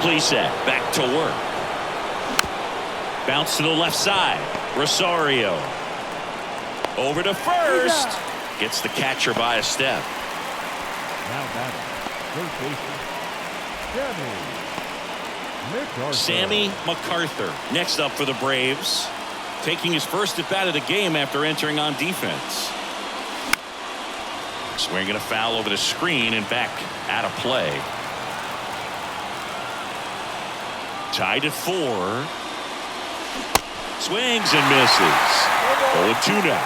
completes that. Back to work. Bounce to the left side. Rosario. Over to first. Gets the catcher by a step. Now batting, first baseman, Sammy MacArthur next up for the Braves, taking his first at bat of the game after entering on defense. Swinging a foul over the screen and back out of play. Tied at 4. Swings and misses. 0-2 now.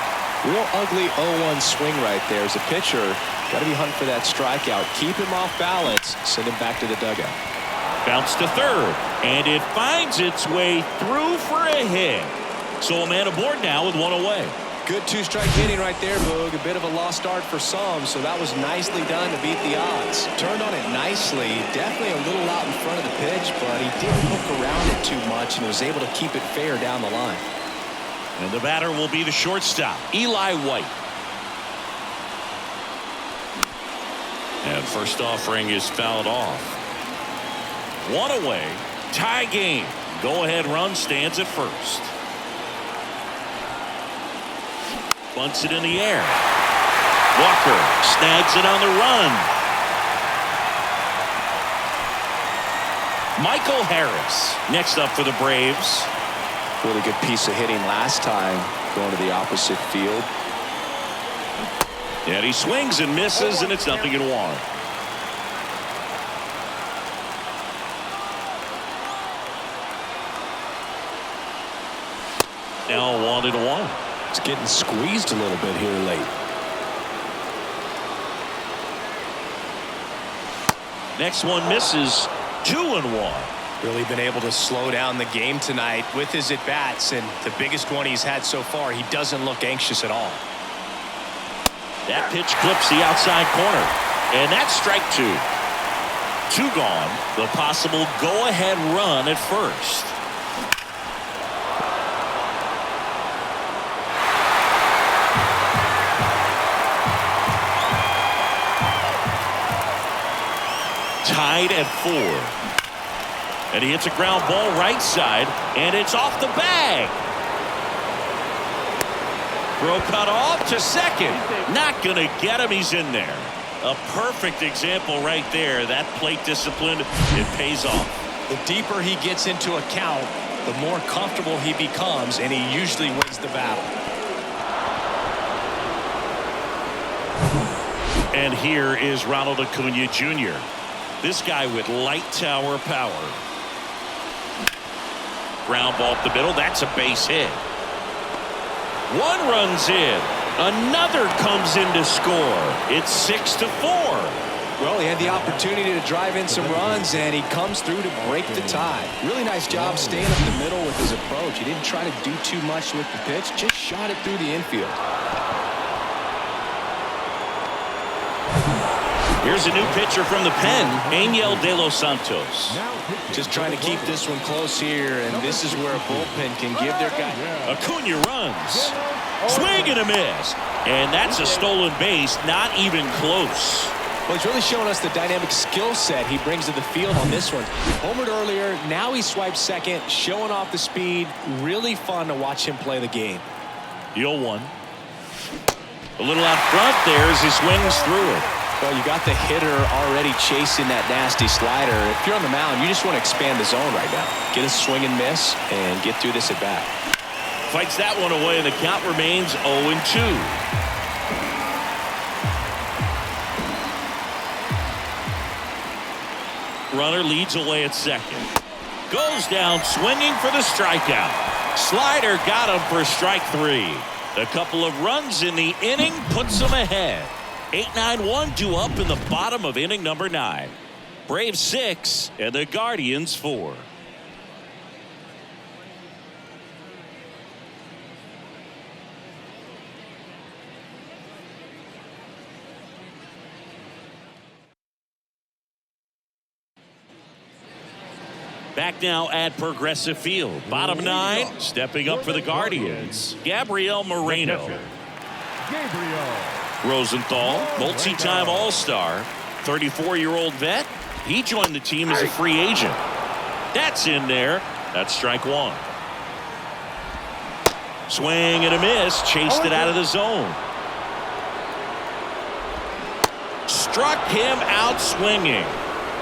Real ugly 0-1 swing right there. As a pitcher, got to be hunting for that strikeout. Keep him off balance. Send him back to the dugout. Bounce to third, and it finds its way through for a hit. So a man aboard now with one away. Good two-strike inning right there, Boog. A bit of a lost start for some, so that was nicely done to beat the odds. Turned on it nicely. Definitely a little out in front of the pitch, but he didn't hook around it too much and was able to keep it fair down the line. And the batter will be the shortstop, Eli White. And first offering is fouled off. One away. Tie game. Go-ahead run stands at first. Bunts it in the air. Walker snags it on the run. Michael Harris next up for the Braves. Really good piece of hitting last time, going to the opposite field. And he swings and misses, and it's 0-1. Now 1-1. It's getting squeezed a little bit here late. Next one misses. 2-1. Really been able to slow down the game tonight with his at-bats, and the biggest one he's had so far, he doesn't look anxious at all. That pitch clips the outside corner, and that's strike 2. 2 gone. The possible go-ahead run at first. Tied at 4. And he hits a ground ball right side, and it's off the bag. Throw cut off to second. Not going to get him. He's in there. A perfect example right there. That plate discipline, it pays off. The deeper he gets into a count, the more comfortable he becomes, and he usually wins the battle. And here is Ronald Acuna Jr. This guy with light tower power. Ground ball up the middle. That's a base hit. One runs in. Another comes in to score. It's 6-4. Well, he had the opportunity to drive in some runs, and he comes through to break the tie. Really nice job staying up the middle with his approach. He didn't try to do too much with the pitch. Just shot it through the infield. Here's a new pitcher from the pen, Angel De Los Santos. Just trying to keep this one close here, and this is where a bullpen can give their guy. Acuna runs. Swing and a miss. And that's a stolen base, not even close. Well, he's really showing us the dynamic skill set he brings to the field on this one. Homered earlier, now he swipes second, showing off the speed. Really fun to watch him play the game. The 0-1. A little out front there as he swings through it. Well, you got the hitter already chasing that nasty slider. If you're on the mound, you just want to expand the zone right now. Get a swing and miss and get through this at bat. Fights that one away, and the count remains 0-2. Runner leads away at second. Goes down swinging for the strikeout. Slider got him for strike 3. A couple of runs in the inning puts them ahead. 8-9-1 due up in the bottom of inning number 9. Braves 6 and the Guardians 4. Back now at Progressive Field. Bottom 9, stepping up for the Guardians, Gabriel Moreno. Rosenthal, multi-time All-Star, 34-year-old vet. He joined the team as a free agent. That's in there. That's strike one. Swing and a miss. Chased it out of the zone. Struck him out swinging.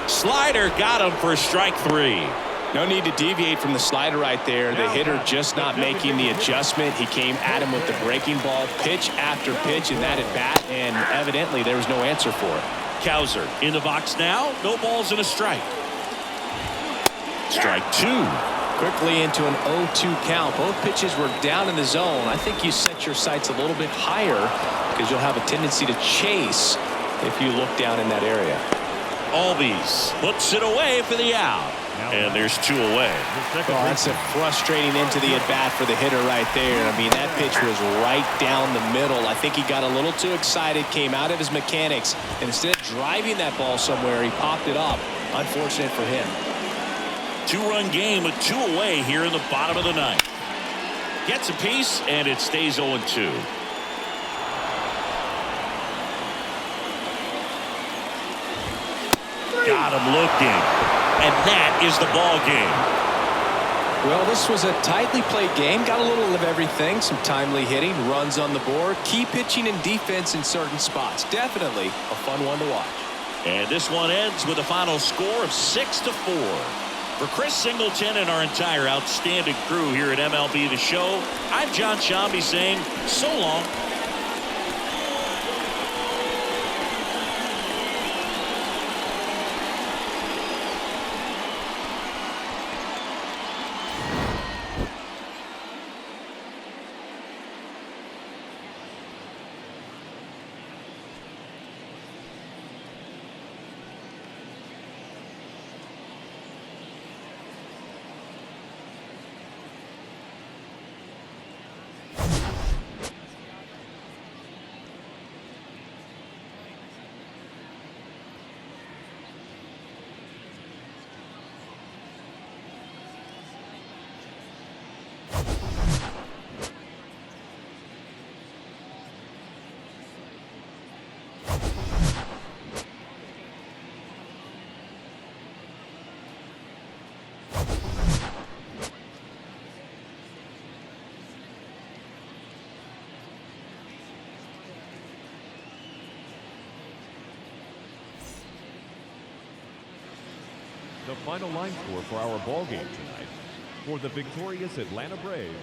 Slider got him for strike three. No need to deviate from the slider right there. The hitter just not making the adjustment. He came at him with the breaking ball, pitch after pitch in that at bat, and evidently there was no answer for it. Cowser in the box now. No balls and a strike. Strike two. Quickly into an 0-2 count. Both pitches were down in the zone. I think you set your sights a little bit higher because you'll have a tendency to chase if you look down in that area. Albies puts it away for the out. And there's two away. Oh, that's a frustrating into the at-bat for the hitter right there. I mean, that pitch was right down the middle. I think he got a little too excited, came out of his mechanics, and instead of driving that ball somewhere, he popped it up. Unfortunate for him. Two-run game with two away here in the bottom of the ninth. Gets a piece, and it stays 0-2. Got him looking. And that is the ball game. Well, this was a tightly played game. Got a little of everything. Some timely hitting, runs on the board, key pitching and defense in certain spots. Definitely a fun one to watch. And this one ends with a final score of 6-4. For Chris Singleton and our entire outstanding crew here at MLB The Show, I'm John Shambi saying so long. The final line score for our ball game tonight. For the victorious Atlanta Braves,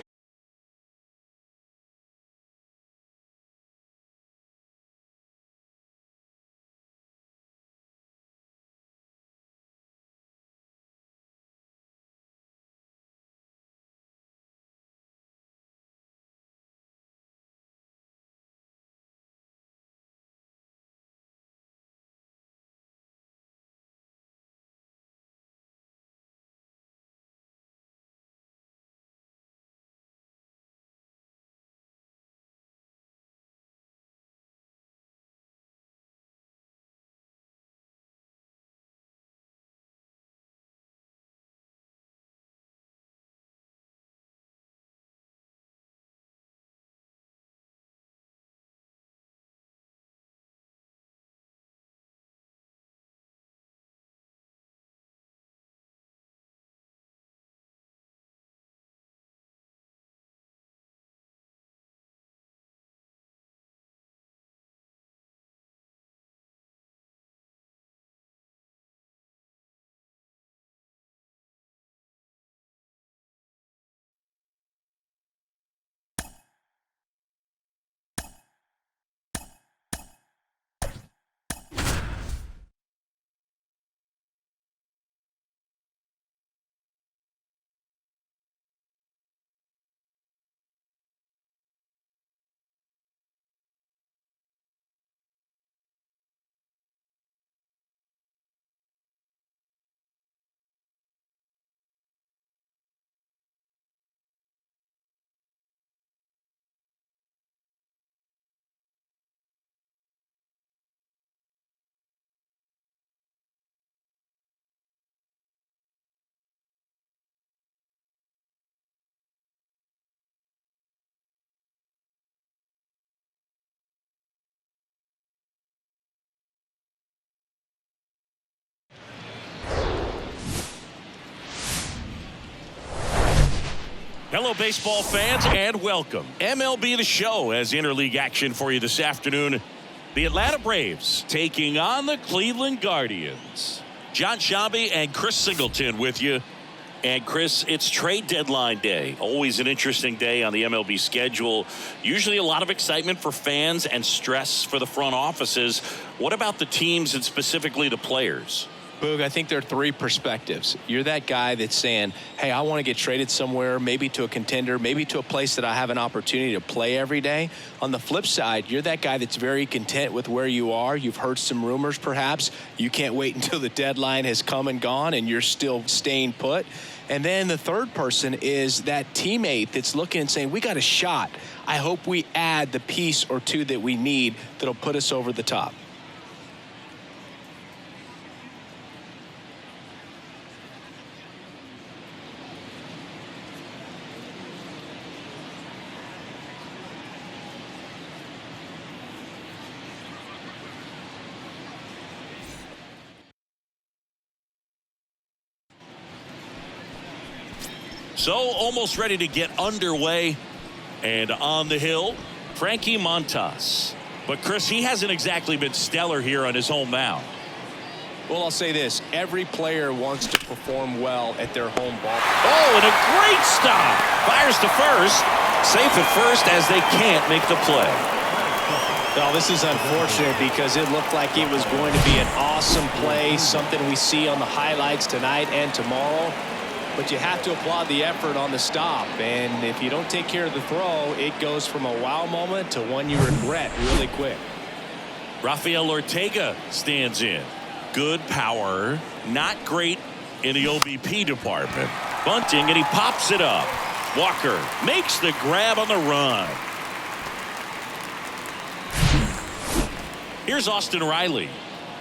Hello, baseball fans, and welcome. MLB The Show has interleague action for you this afternoon. The Atlanta Braves taking on the Cleveland Guardians. John Sciambi and Chris Singleton with you. And Chris, it's trade deadline day. Always an interesting day on the MLB schedule. Usually a lot of excitement for fans and stress for the front offices. What about the teams and specifically the players? Boog, I think there are three perspectives. You're that guy that's saying, hey, I want to get traded somewhere, maybe to a contender, maybe to a place that I have an opportunity to play every day. On the flip side, you're that guy that's very content with where you are. You've heard some rumors, perhaps. You can't wait until the deadline has come and gone, and you're still staying put. And then the third person is that teammate that's looking and saying, we got a shot. I hope we add the piece or two that we need that'll put us over the top. So almost ready to get underway, and on the hill, Frankie Montas. But Chris, he hasn't exactly been stellar here on his home mound. Well, I'll say this. Every player wants to perform well at their home ball. Oh, and a great stop. Fires to first. Safe at first as they can't make the play. Well, this is unfortunate because it looked like it was going to be an awesome play, something we see on the highlights tonight and tomorrow. But you have to applaud the effort on the stop. And if you don't take care of the throw, it goes from a wow moment to one you regret really quick. Rafael Ortega stands in. Good power, not great in the OBP department. Bunting, and he pops it up. Walker makes the grab on the run. Here's Austin Riley.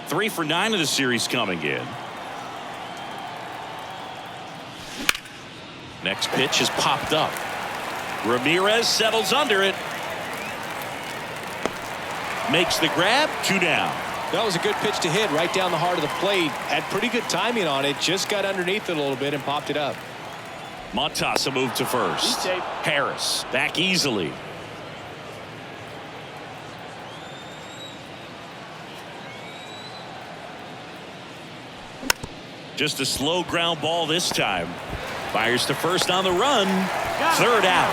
3 for 9 of the series coming in. Next pitch is popped up. Ramirez settles under it. Makes the grab. 2 down. That was a good pitch to hit right down the heart of the plate. Had pretty good timing on it. Just got underneath it a little bit and popped it up. Montas a move to first. Harris back easily. Just a slow ground ball this time. Fires to first on the run. 3rd out.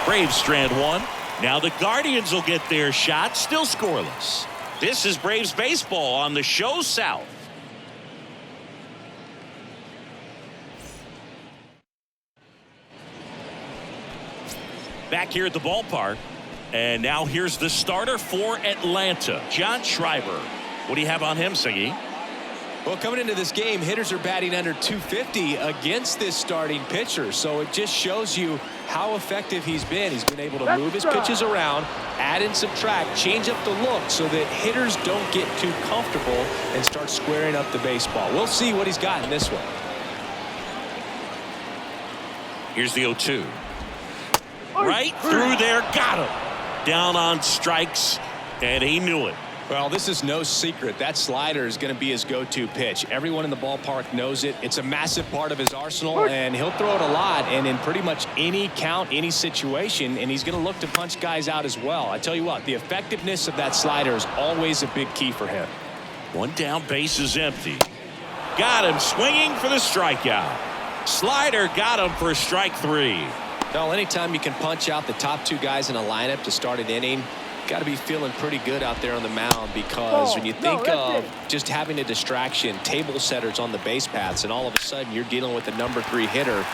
Braves strand 1. Now the Guardians will get their shot. Still scoreless. This is Braves baseball on the Show South. Back here at the ballpark. And now here's the starter for Atlanta, John Schreiber. What do you have on him, Siggy? Well, coming into this game, hitters are batting under 250 against this starting pitcher. So it just shows you how effective he's been. He's been able to move his pitches around, add and subtract, change up the look so that hitters don't get too comfortable and start squaring up the baseball. We'll see what he's got in this one. Here's the 0-2. Right through there. Got him. Down on strikes, and he knew it. Well, this is no secret. That slider is going to be his go-to pitch. Everyone in the ballpark knows it. It's a massive part of his arsenal, and he'll throw it a lot and in pretty much any count, any situation, and he's going to look to punch guys out as well. I tell you what, the effectiveness of that slider is always a big key for him. 1 down, base is empty. Got him swinging for the strikeout. Slider got him for strike 3. Well, anytime you can punch out the top 2 guys in a lineup to start an inning, got to be feeling pretty good out there on the mound because when you think of just having a distraction, table setters on the base paths, and all of a sudden you're dealing with the number 3 hitter,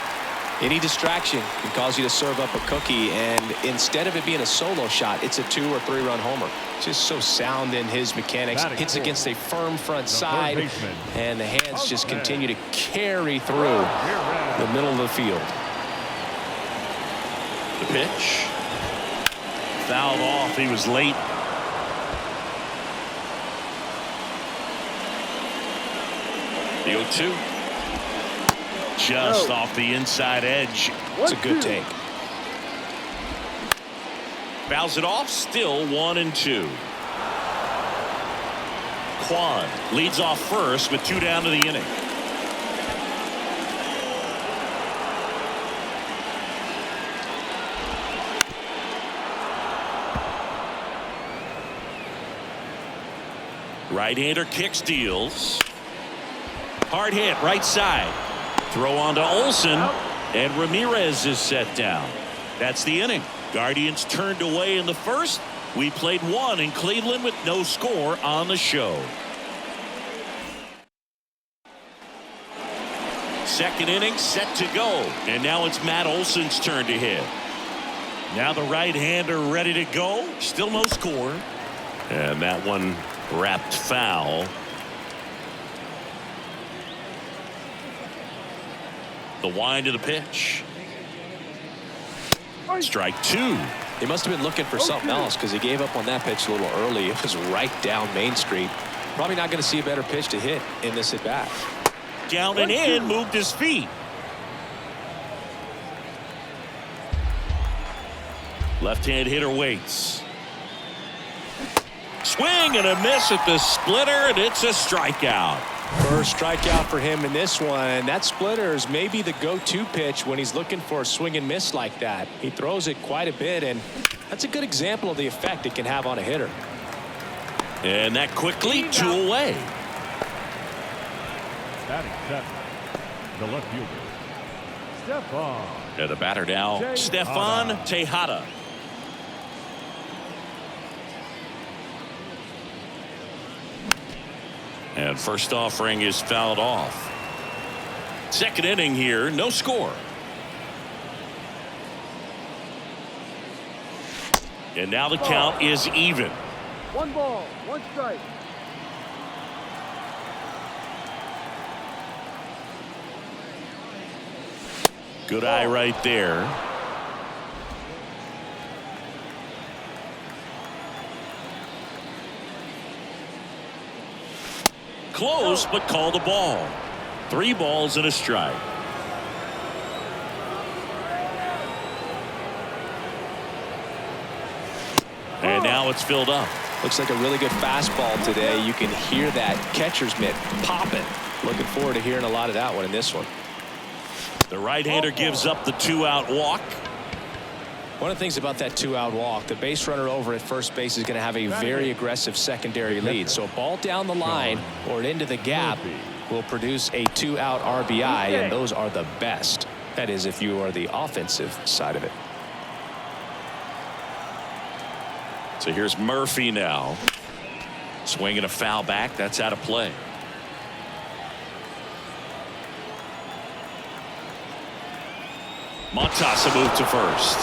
any distraction can cause you to serve up a cookie, and instead of it being a solo shot, it's a 2 or 3 run homer. Just so sound in his mechanics. Hits against a firm front side, and the hands just continue to carry through the middle of the field. The pitch. Fouled off. He was late. The 0-2. Just off the inside edge. It's a good take. Fouls it off. Still 1-2. Kwan leads off first with 2 down to the inning. Right-hander kicks, deals. Hard hit right side. Throw on to Olsen, and Ramirez is set down. That's the inning. Guardians turned away in the first. We played one in Cleveland with no score on the show. Second inning set to go, and now it's Matt Olson's turn to hit. Now the right-hander ready to go. Still no score, and that one wrapped foul. The wind of the pitch. Strike two. He must have been looking for something else because he gave up on that pitch a little early. It was right down Main Street. Probably not going to see a better pitch to hit in this at bat. Down and in, moved his feet. Left-hand hitter waits. Swing and a miss at the splitter, and it's a strikeout. First strikeout for him in this one. That splitter is maybe the go-to pitch when he's looking for a swing and miss like that. He throws it quite a bit, and that's a good example of the effect it can have on a hitter. And that quickly, two away. Batting seventh, the left fielder, Stefan. And the batter now, Stefan Tejada. And first offering is fouled off. Second inning here, no score. And now the count is even. 1 ball, 1 strike. Good eye right there. Close, but called the ball. 3 balls and a strike. And now it's filled up. Looks like a really good fastball today. You can hear that catcher's mitt popping. Looking forward to hearing a lot of that one in this one. The right-hander gives up the 2-out walk. One of the things about that 2-out walk, the base runner over at first base is going to have a very aggressive secondary lead. So a ball down the line or into the gap will produce a 2-out RBI, and those are the best. That is, if you are the offensive side of it. So here's Murphy now. Swinging a foul back. That's out of play. Montasa moved to first.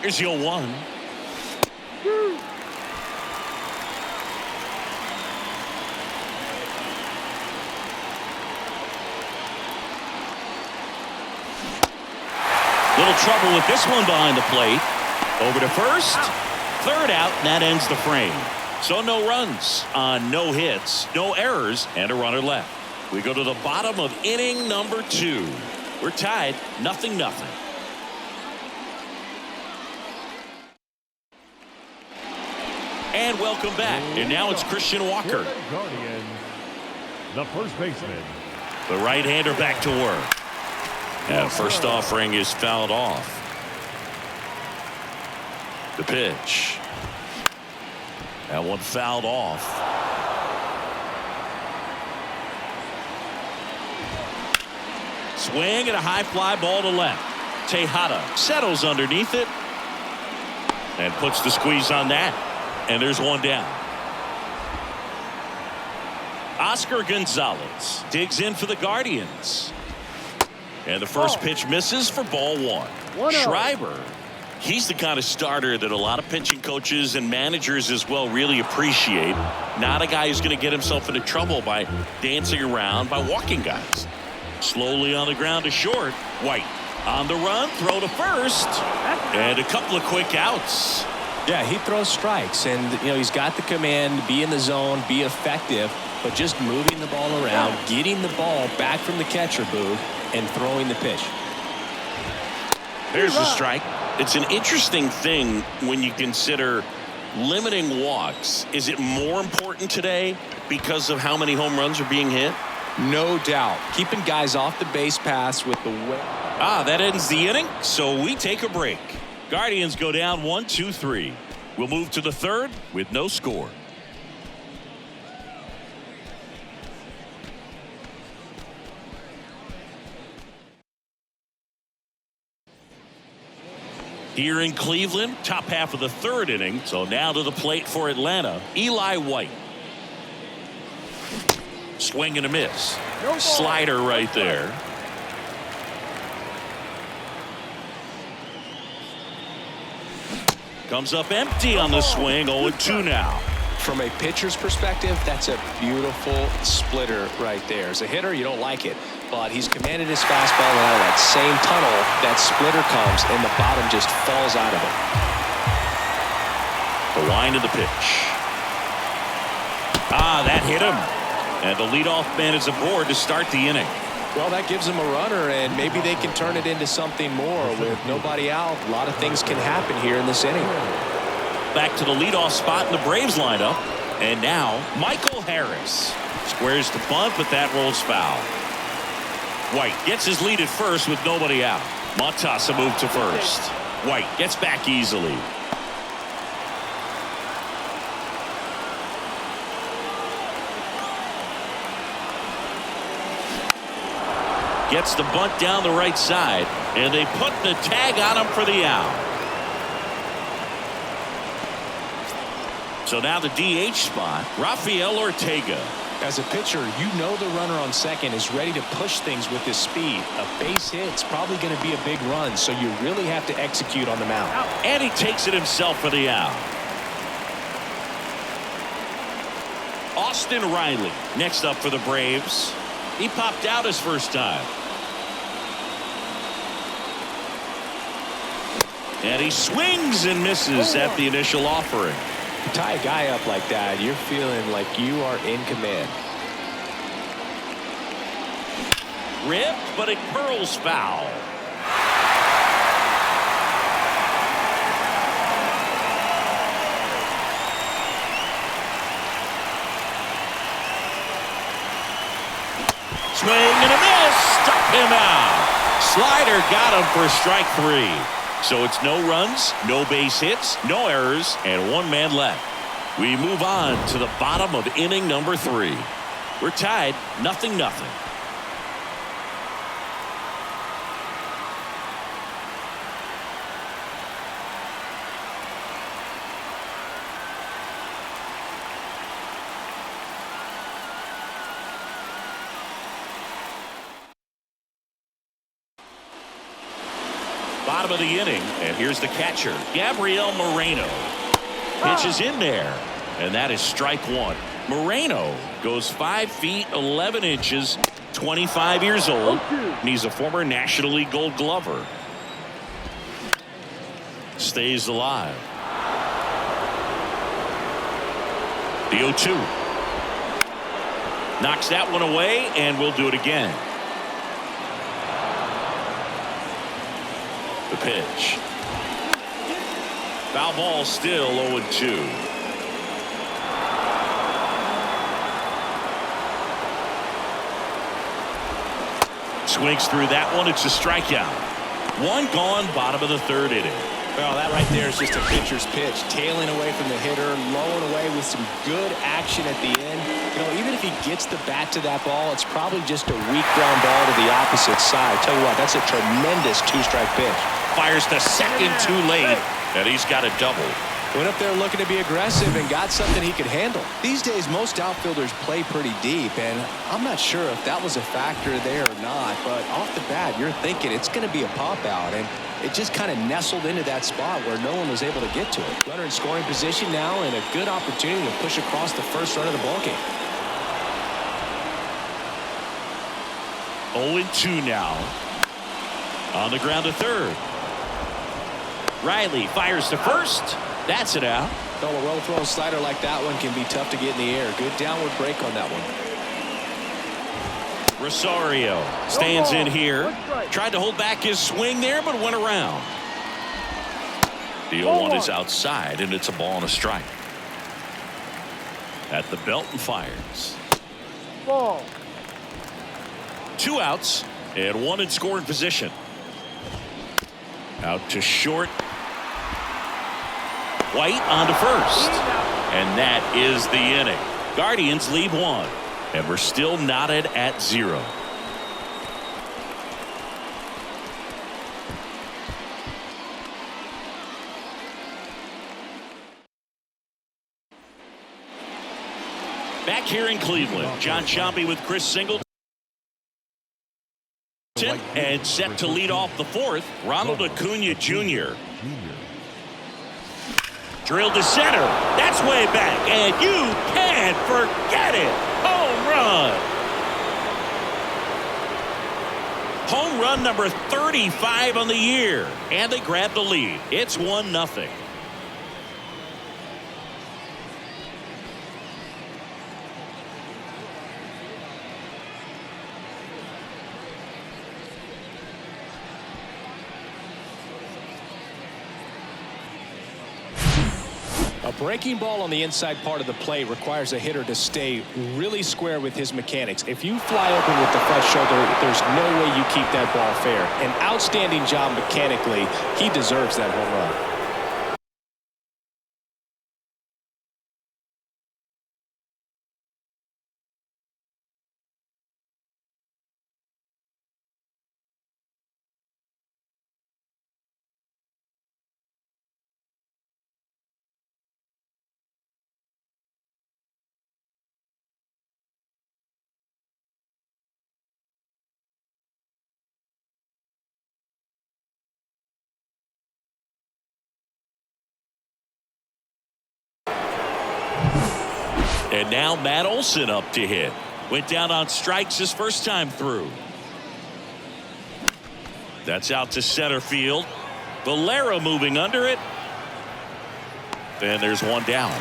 Here's the 0-1. Little trouble with this one behind the plate. Over to first. Third out, and that ends the frame. So no runs on no hits, no errors, and a runner left. We go to the bottom of inning number 2. We're tied 0-0. And welcome back. And now it's Christian Walker. Guardians, the first baseman. The right-hander back to work. And first offering is fouled off. The pitch. That one fouled off. Swing and a high fly ball to left. Tejada settles underneath it and puts the squeeze on that. And there's one down. Oscar Gonzalez digs in for the Guardians. And the first pitch misses for ball 1. Schreiber, he's the kind of starter that a lot of pitching coaches and managers as well really appreciate. Not a guy who's going to get himself into trouble by dancing around, by walking guys. Slowly on the ground to short. White on the run, throw to first, and a couple of quick outs. Yeah, he throws strikes, and he's got the command to be in the zone, be effective, but just moving the ball around, getting the ball back from the catcher, Boog, and throwing the pitch. There's the strike. It's an interesting thing when you consider limiting walks. Is it more important today because of how many home runs are being hit? No doubt. Keeping guys off the base paths with the way. That ends the inning, so we take a break. Guardians go down 1-2-3. We'll move to the third with no score. Here in Cleveland, top half of the third inning. So now to the plate for Atlanta, Eli White. Swing and a miss. Slider right there. Comes up empty on the swing. 0-2 now. From a pitcher's perspective, that's a beautiful splitter right there. As a hitter, you don't like it, but he's commanded his fastball, and out of that same tunnel, that splitter comes, and the bottom just falls out of it. The wind of the pitch. That hit him. And the leadoff man is aboard to start the inning. Well, that gives them a runner, and maybe they can turn it into something more. With nobody out, a lot of things can happen here in this inning. Back to the leadoff spot in the Braves lineup. And now, Michael Harris. Squares the bunt, but that rolls foul. White gets his lead at first with nobody out. Montas moved to first. White gets back easily. Gets the bunt down the right side, and they put the tag on him for the out. So now the DH spot, Rafael Ortega. As a pitcher, you know the runner on second is ready to push things with his speed. A base hit's probably going to be a big run, so you really have to execute on the mound. And he takes it himself for the out. Austin Riley next up for the Braves. He popped out his first time. And he swings and misses at the initial offering. You tie a guy up like that, you're feeling like you are in command. Ripped, but it curls foul. Swing and a miss. Struck him out. Slider got him for strike 3. So it's no runs, no base hits, no errors, and one man left. We move on to the bottom of inning number 3. We're tied 0-0. Bottom of the inning, and here's the catcher, Gabriel Moreno. Pitches in there, and that is strike 1. Moreno goes 5 feet 11 inches, 25 years old, and he's a former National League Gold Glover. Stays alive. The 0-2. Knocks that one away, and we'll do it again. The pitch. Foul ball, still 0-2. Swings through that one. It's a strikeout. One gone, bottom of the third inning. Well, that right there is just a pitcher's pitch, tailing away from the hitter, lowing away with some good action at the end. You know, even if he gets the bat to that ball, it's probably just a weak ground ball to the opposite side. Tell you what, that's a tremendous 2-strike pitch. Fires the second too late, and he's got a double. Went up there looking to be aggressive and got something he could handle. These days, most outfielders play pretty deep, and I'm not sure if that was a factor there or not, but off the bat, you're thinking it's going to be a pop-out, and it just kind of nestled into that spot where no one was able to get to it. Runner in scoring position now, and a good opportunity to push across the first run of the ballgame. 0-2 now. On the ground to third. Riley fires to first. That's it out. Well, a well-thrown slider like that one can be tough to get in the air. Good downward break on that one. Rosario stands in here. Tried to hold back his swing there, but went around. The 0-1 is outside, and it's a ball and a strike. At the belt and fires. Ball. 2 outs and 1 in scoring position. Out to short. White on to first. And that is the inning. Guardians lead 1. And we're still knotted at 0. Back here in Cleveland, John Sciambi with Chris Singleton. And set to lead off the 4th, Ronald Acuna Jr. Drilled to center. That's way back. And you can't forget it. Home run. Home run number 35 on the year. And they grab the lead. It's 1-0. A breaking ball on the inside part of the plate requires a hitter to stay really square with his mechanics. If you fly open with the front shoulder, there's no way you keep that ball fair. An outstanding job mechanically. He deserves that home run. And now Matt Olson up to hit. Went down on strikes his first time through. That's out to center field. Valera moving under it. And there's one down.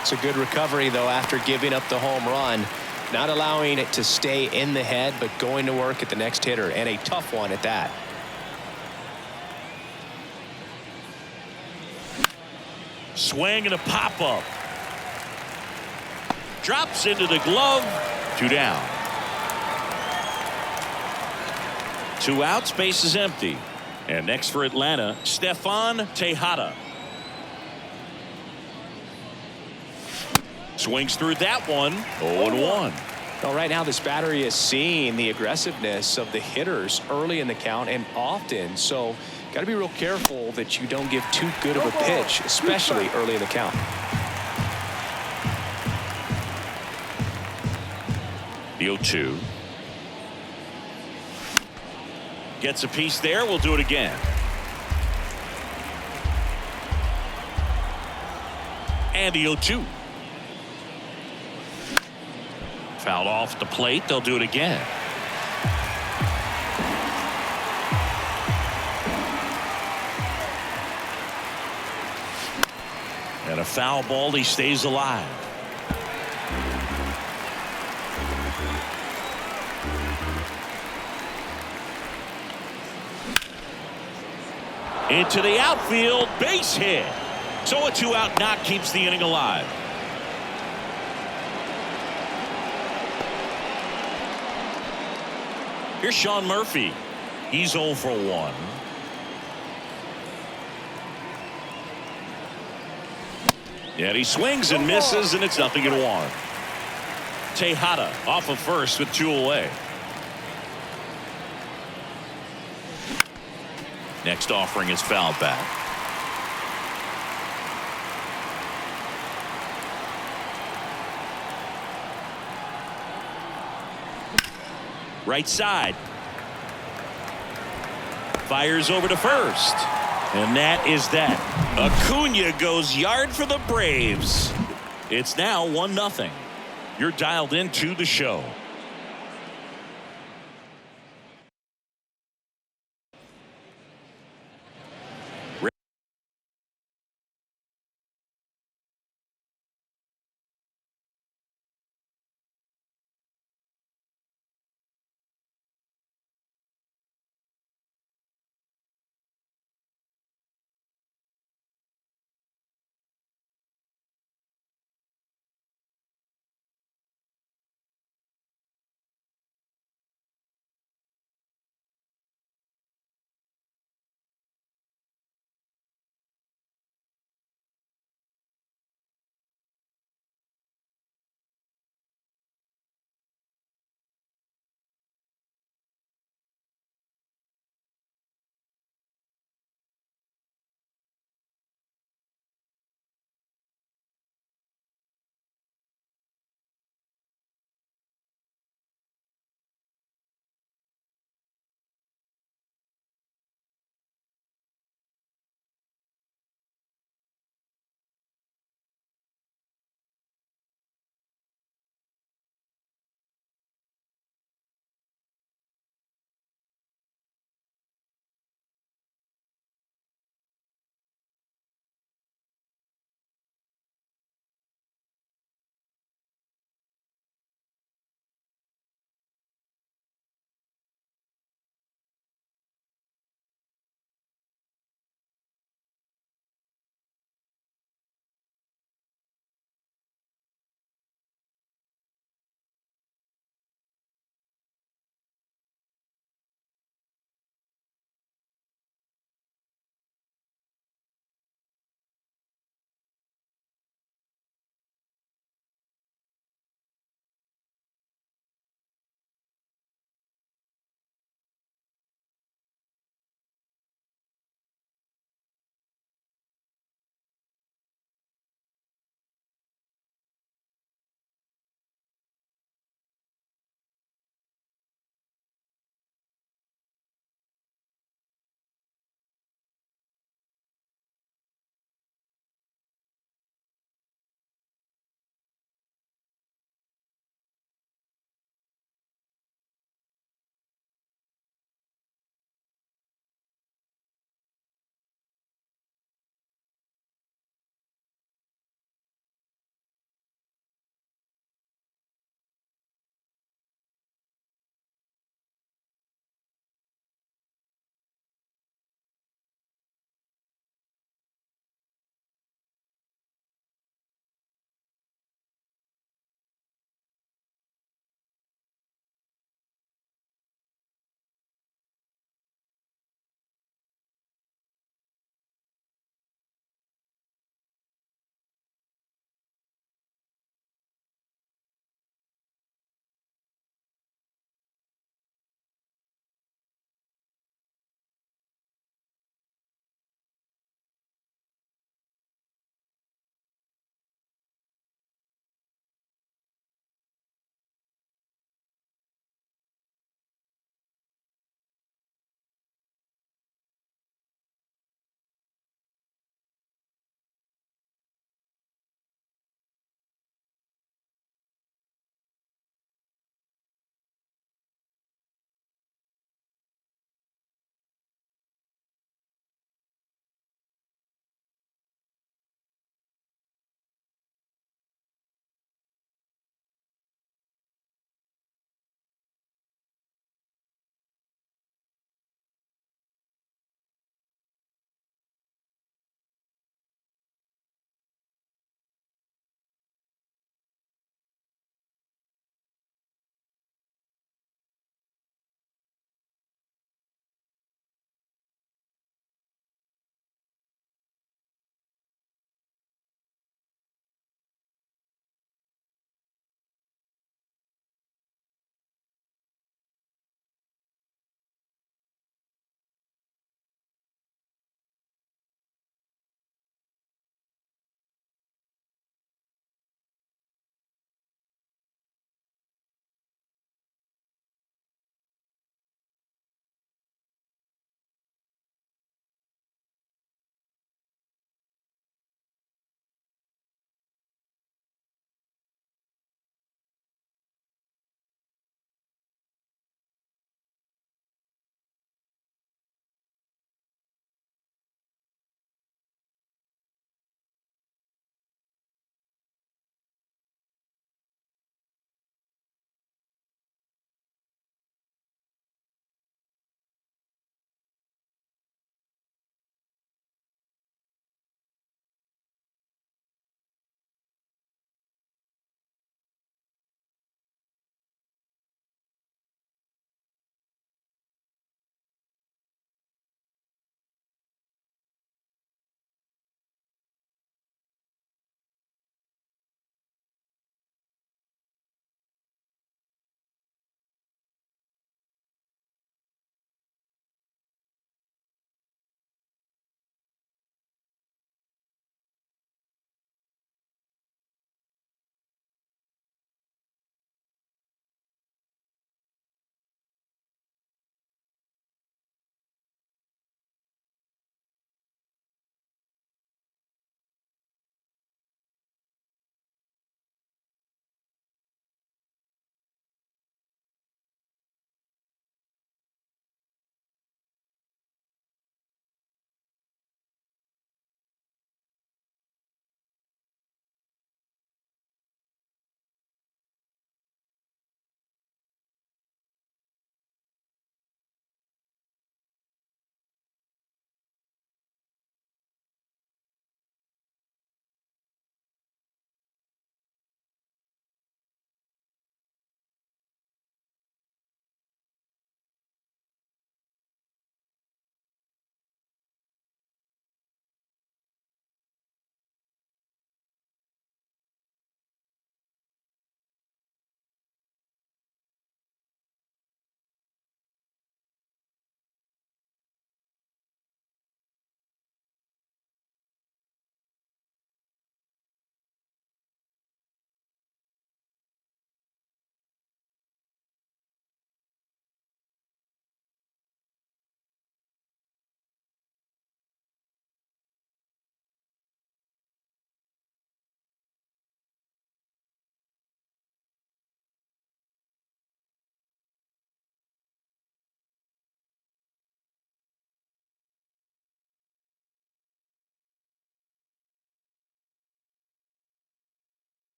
It's a good recovery, though, after giving up the home run. Not allowing it to stay in the head, but going to work at the next hitter, and a tough one at that. Swing and a pop-up. Drops into the glove. 2 down. 2 outs, base is empty. And next for Atlanta, Stefan Tejada. Swings through that one. 0-1. Well, right now this battery is seeing the aggressiveness of the hitters early in the count and often. So got to be real careful that you don't give too good of a pitch, especially early in the count. The 0-2. Gets a piece there. We'll do it again. And the 0-2. Fouled off the plate. They'll do it again. And a foul ball. He stays alive. Into the outfield, base hit. So a 2-out knock keeps the inning alive. Here's Sean Murphy. He's 0 for 1. And he swings and misses, and it's 0-1. Tejada off of first with 2 away. Next offering is fouled back. Right side. Fires over to first. And that is that. Acuna goes yard for the Braves. It's now 1-0. You're dialed into the show.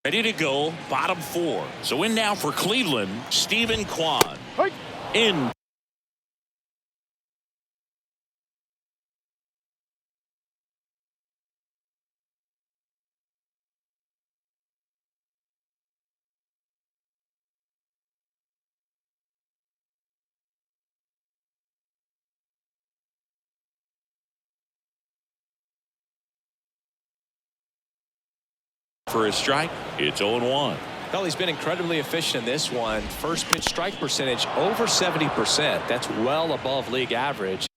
Ready to go, bottom 4. So in now for Cleveland, Stephen Kwan. Hey. In. For a strike, it's 0-1. Well, he's been incredibly efficient in this one. First pitch strike percentage over 70%. That's well above league average.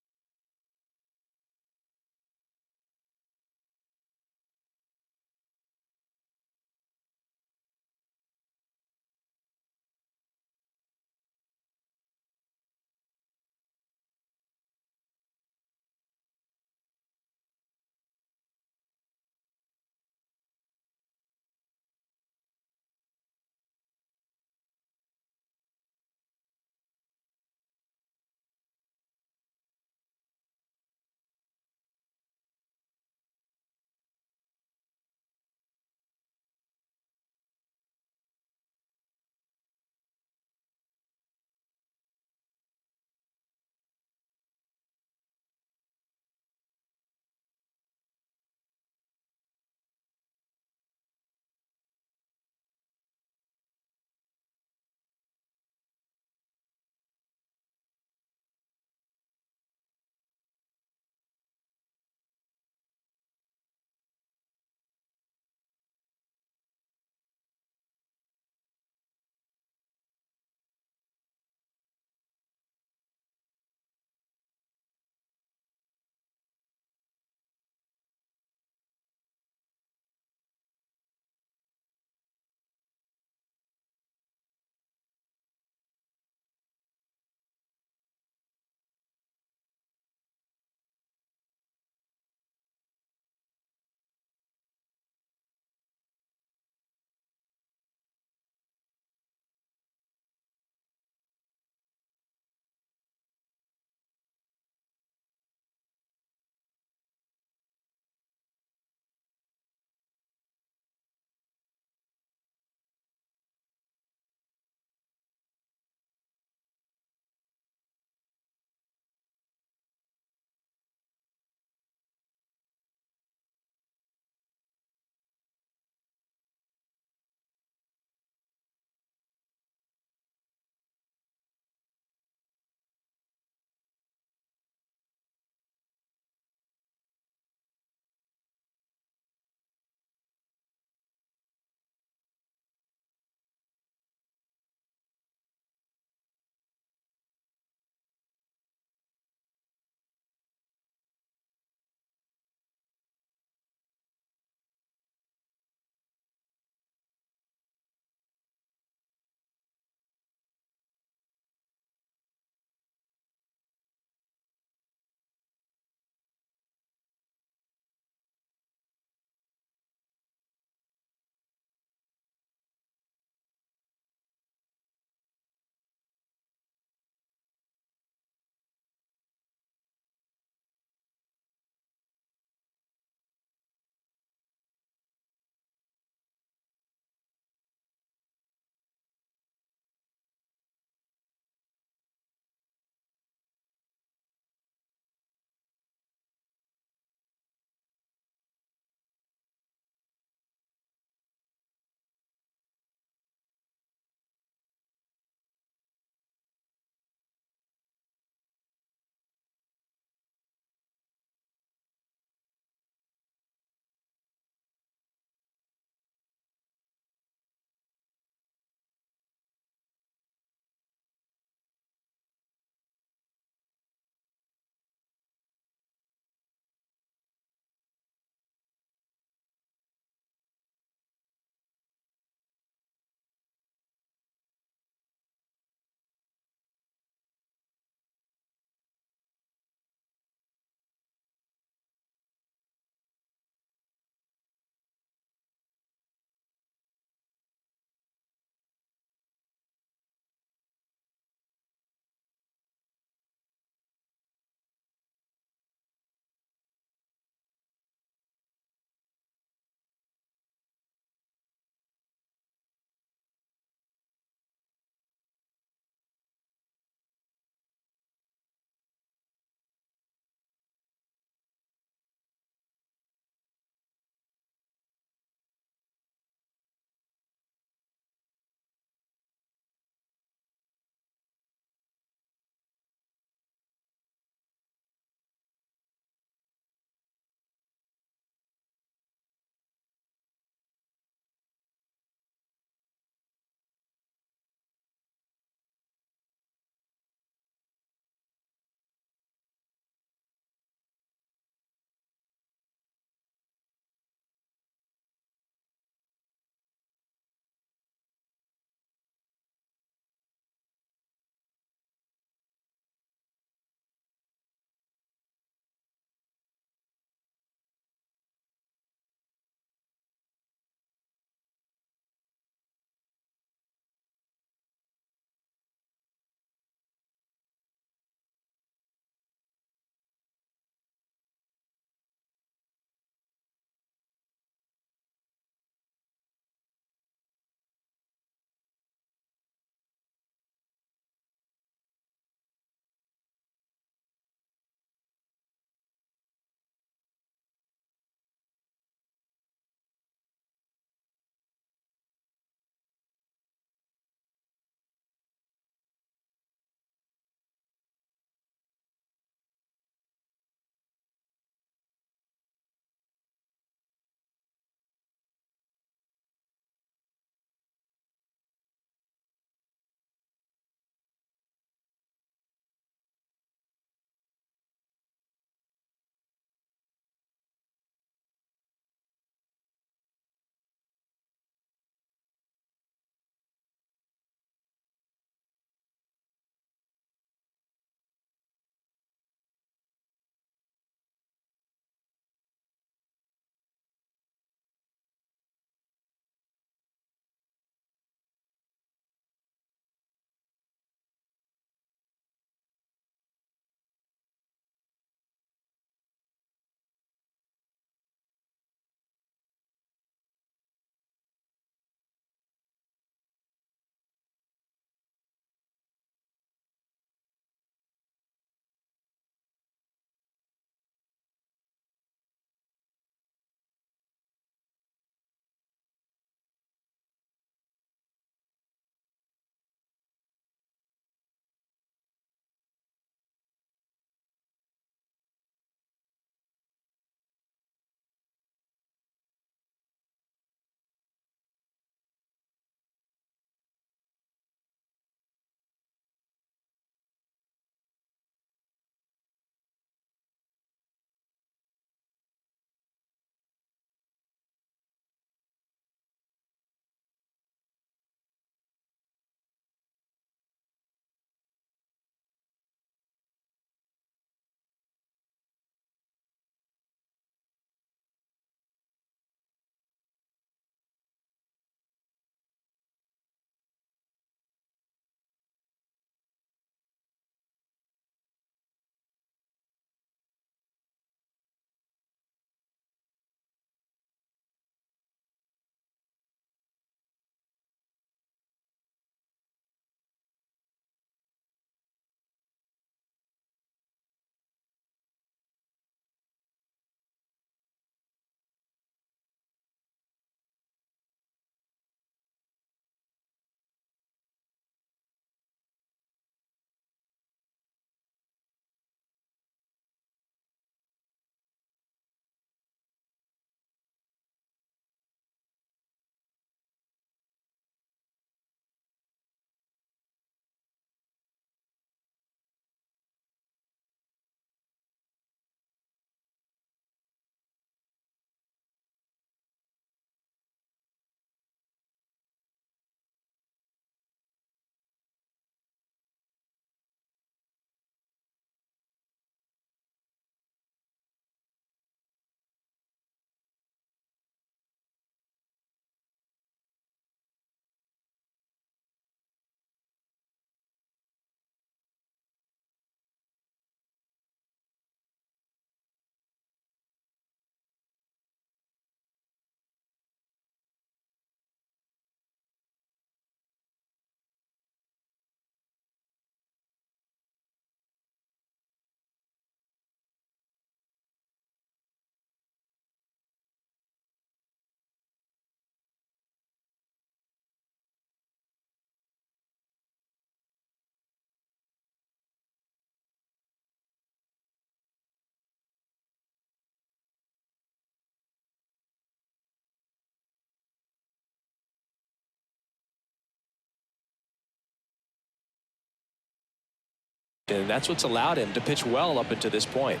And that's what's allowed him to pitch well up until this point.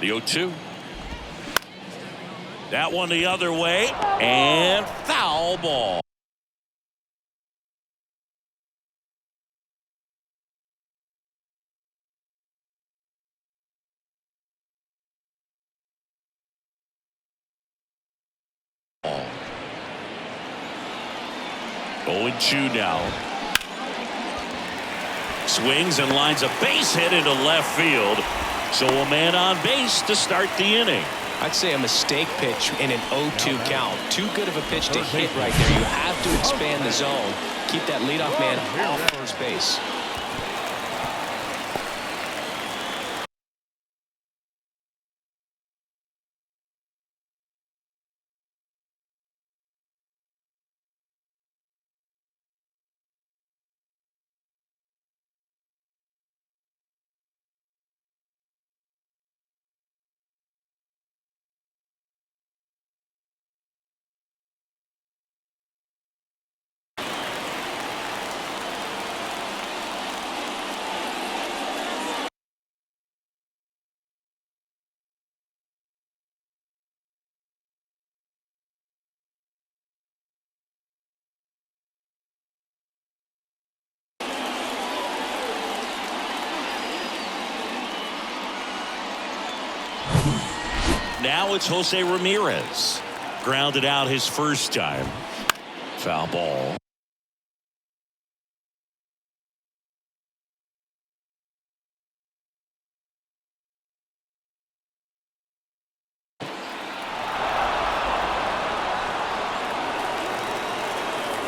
The 0-2. That one the other way, and foul ball. Oh. 0-2 now. Swings and lines a base hit into left field. So a man on base to start the inning. I'd say a mistake pitch in an 0-2 count. Too good of a pitch to hit right there. You have to expand the zone. Keep that leadoff man off first base. Now it's Jose Ramirez. Grounded out his first time. Foul ball.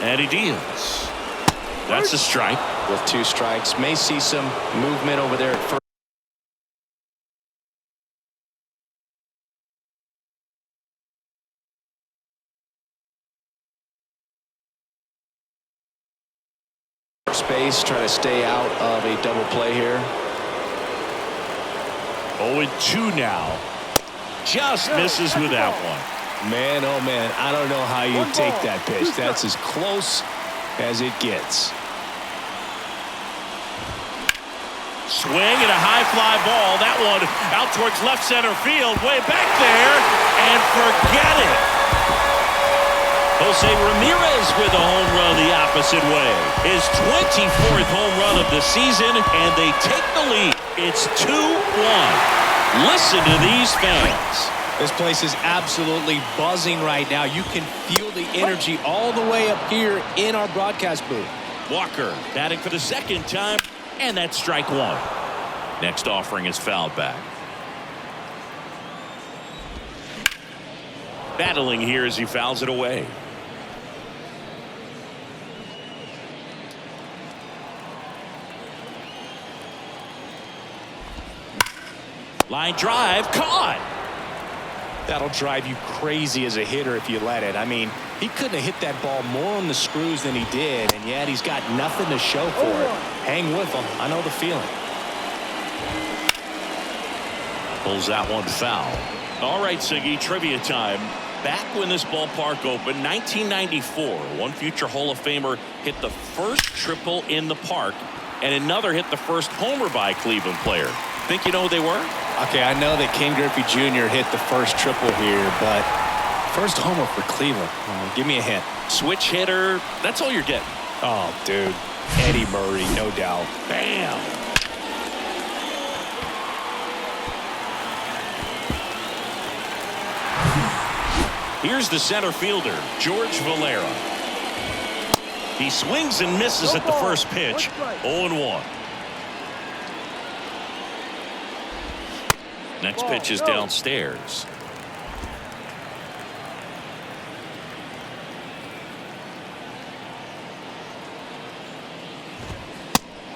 And he deals. That's a strike. With 2 strikes. May see some movement over there at first. Base, trying to stay out of a double play here. 0-2 now. Just misses with that one. Man, oh man, I don't know how you take that pitch. That's as close as it gets. Swing and a high fly ball. That one out towards left center field. Way back there. And forget it. Jose Ramirez with a home run the opposite way. His 24th home run of the season, and they take the lead. It's 2-1. Listen to these fans. This place is absolutely buzzing right now. You can feel the energy all the way up here in our broadcast booth. Walker batting for the second time, and that's strike one. Next offering is fouled back. Battling here as he fouls it away. Line drive, caught. That'll drive you crazy as a hitter if you let it. I mean, he couldn't have hit that ball more on the screws than he did, and yet he's got nothing to show for it. Hang with him. I know the feeling. Pulls that one foul. All right, Siggy, trivia time. Back when this ballpark opened, 1994, one future Hall of Famer hit the first triple in the park, and another hit the first homer by a Cleveland player. Think you know who they were? Okay, I know that Ken Griffey Jr. hit the first triple here, but first homer for Cleveland. Give me a hint. Switch hitter. That's all you're getting. Oh, dude. Eddie Murray, no doubt. Bam. Here's the center fielder, George Valera. He swings and misses at the first pitch. 0-1. Next pitch is downstairs.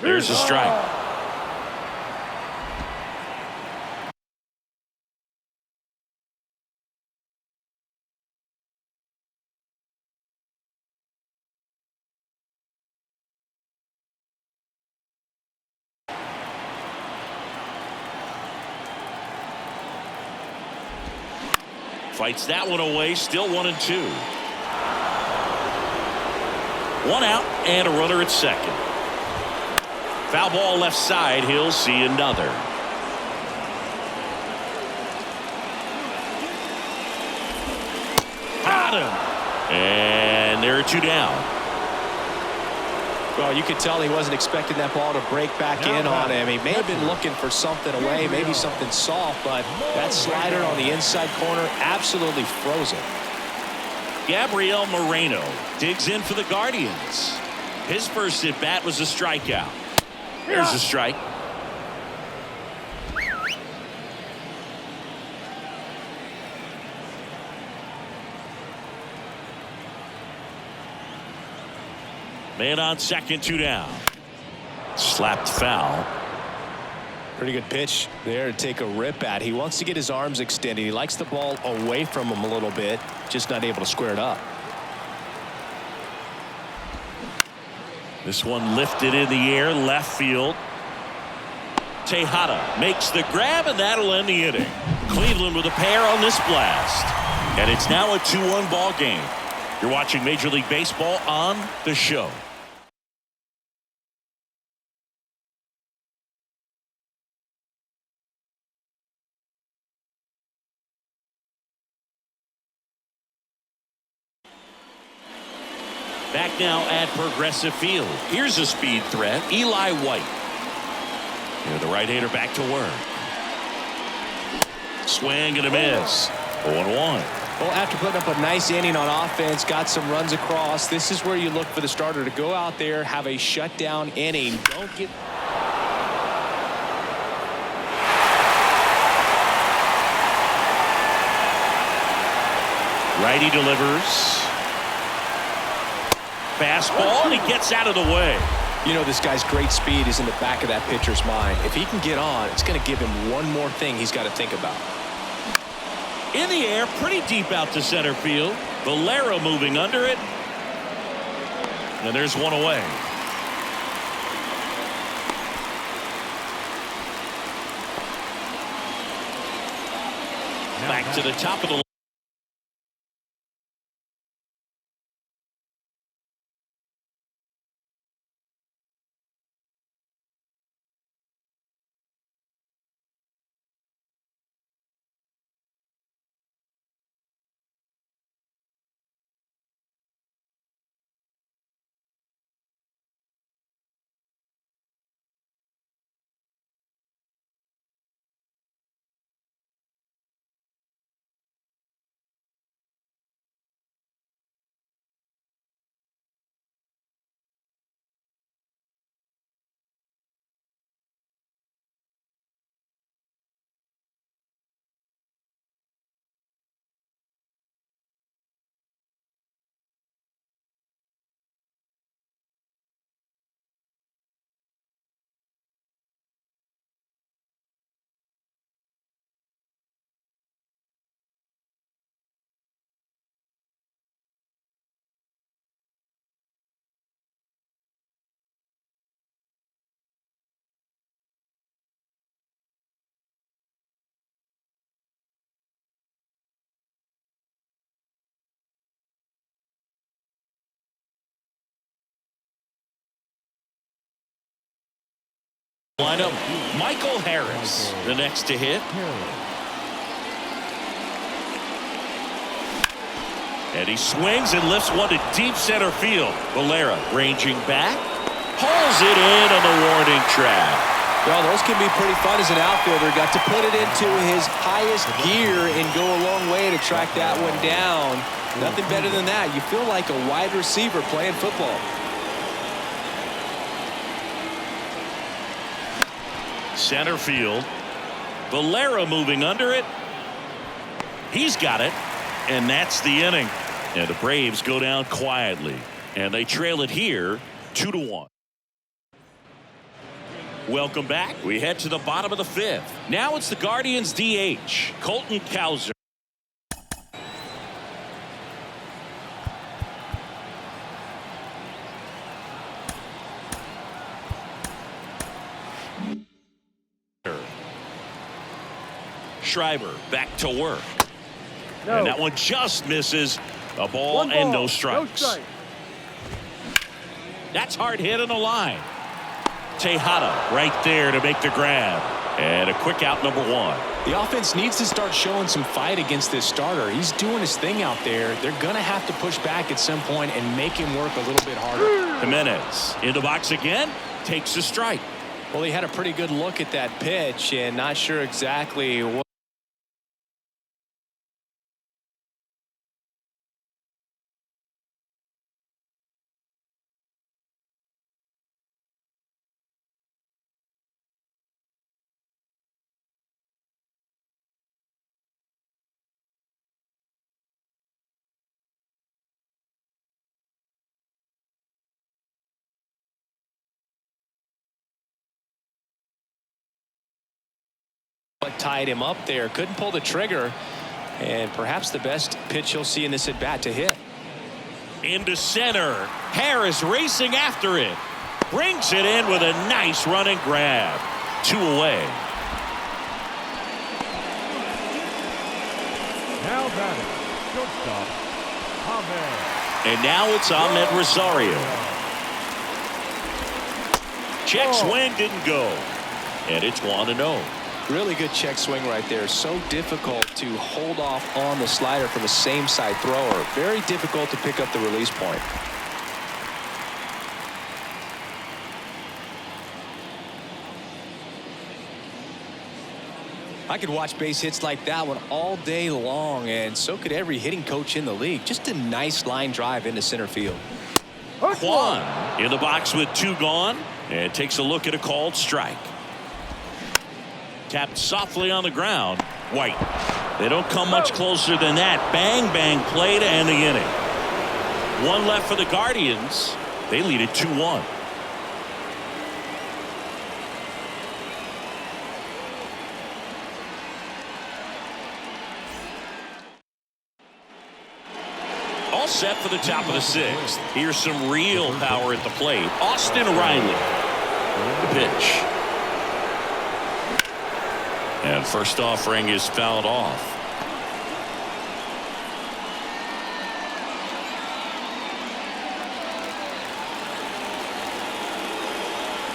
There's a strike. Fights that one away, still 1-2. One out and a runner at second. Foul ball left side. He'll see another. Got him. And there are 2 down. Well, you could tell he wasn't expecting that ball to break back in on him. He may have been looking for something away, maybe something soft, but that slider on the inside corner absolutely froze him. Gabriel Moreno digs in for the Guardians. His first at bat was a strikeout. There's a strike. Man on second, 2 down. Slapped foul. Pretty good pitch there to take a rip at. He wants to get his arms extended. He likes the ball away from him a little bit, just not able to square it up. This one lifted in the air, left field. Tejada makes the grab, and that'll end the inning. Cleveland with a pair on this blast. And it's now a 2-1 ball game. You're watching Major League Baseball on The Show. Back now at Progressive Field. Here's a speed threat, Eli White. Here the right-hander back to work. Swing and a miss. 0-1. Well, after putting up a nice inning on offense, got some runs across, this is where you look for the starter to go out there, have a shutdown inning. Don't get... Righty delivers. Fastball, and he gets out of the way. You know, this guy's great speed is in the back of that pitcher's mind. If he can get on, it's going to give him one more thing he's got to think about. In the air, pretty deep out to center field. Valera moving under it. And there's one away. Back to the top of the lineup, Michael Harris, the next to hit. And he swings and lifts one to deep center field. Valera ranging back, pulls it in on the warning track. Well, those can be pretty fun as an outfielder. Got to put it into his highest gear and go a long way to track that one down. Nothing better than that. You feel like a wide receiver playing football. Center field. Valera moving under it. He's got it. And that's the inning. And the Braves go down quietly. And they trail it here 2-1. Welcome back. We head to the bottom of the 5th. Now it's the Guardians DH, Colton Cowser. Schreiber back to work. No. And that one just misses. A ball One and ball, no strikes. No strike. That's hard hit on the line. Tejada right there to make the grab. And a quick out, number one. The offense needs to start showing some fight against this starter. He's doing his thing out there. They're going to have to push back at some point and make him work a little bit harder. Jimenez in the box again, takes a strike. Well, he had a pretty good look at that pitch and not sure exactly what. What tied him up there, couldn't pull the trigger, and perhaps the best pitch you'll see in this at bat to hit. Into center. Harris racing after it. Brings it in with a nice running grab. 2 away. Now batting, shortstop, Ahmed. And now it's Ahmed Rosario. Check swing didn't go. And it's 1-0. Really good check swing right there. So difficult to hold off on the slider from a same side thrower. Very difficult to pick up the release point. I could watch base hits like that one all day long, and so could every hitting coach in the league. Just a nice line drive into center field. Kwan in the box with 2 gone, and takes a look at a called strike. Tapped softly on the ground. White. They don't come much closer than that. Bang, bang play to end the inning. 1 left for the Guardians. They lead it 2-1. All set for the top of the 6th. Here's some real power at the plate. Austin Riley. The pitch. And first offering is fouled off.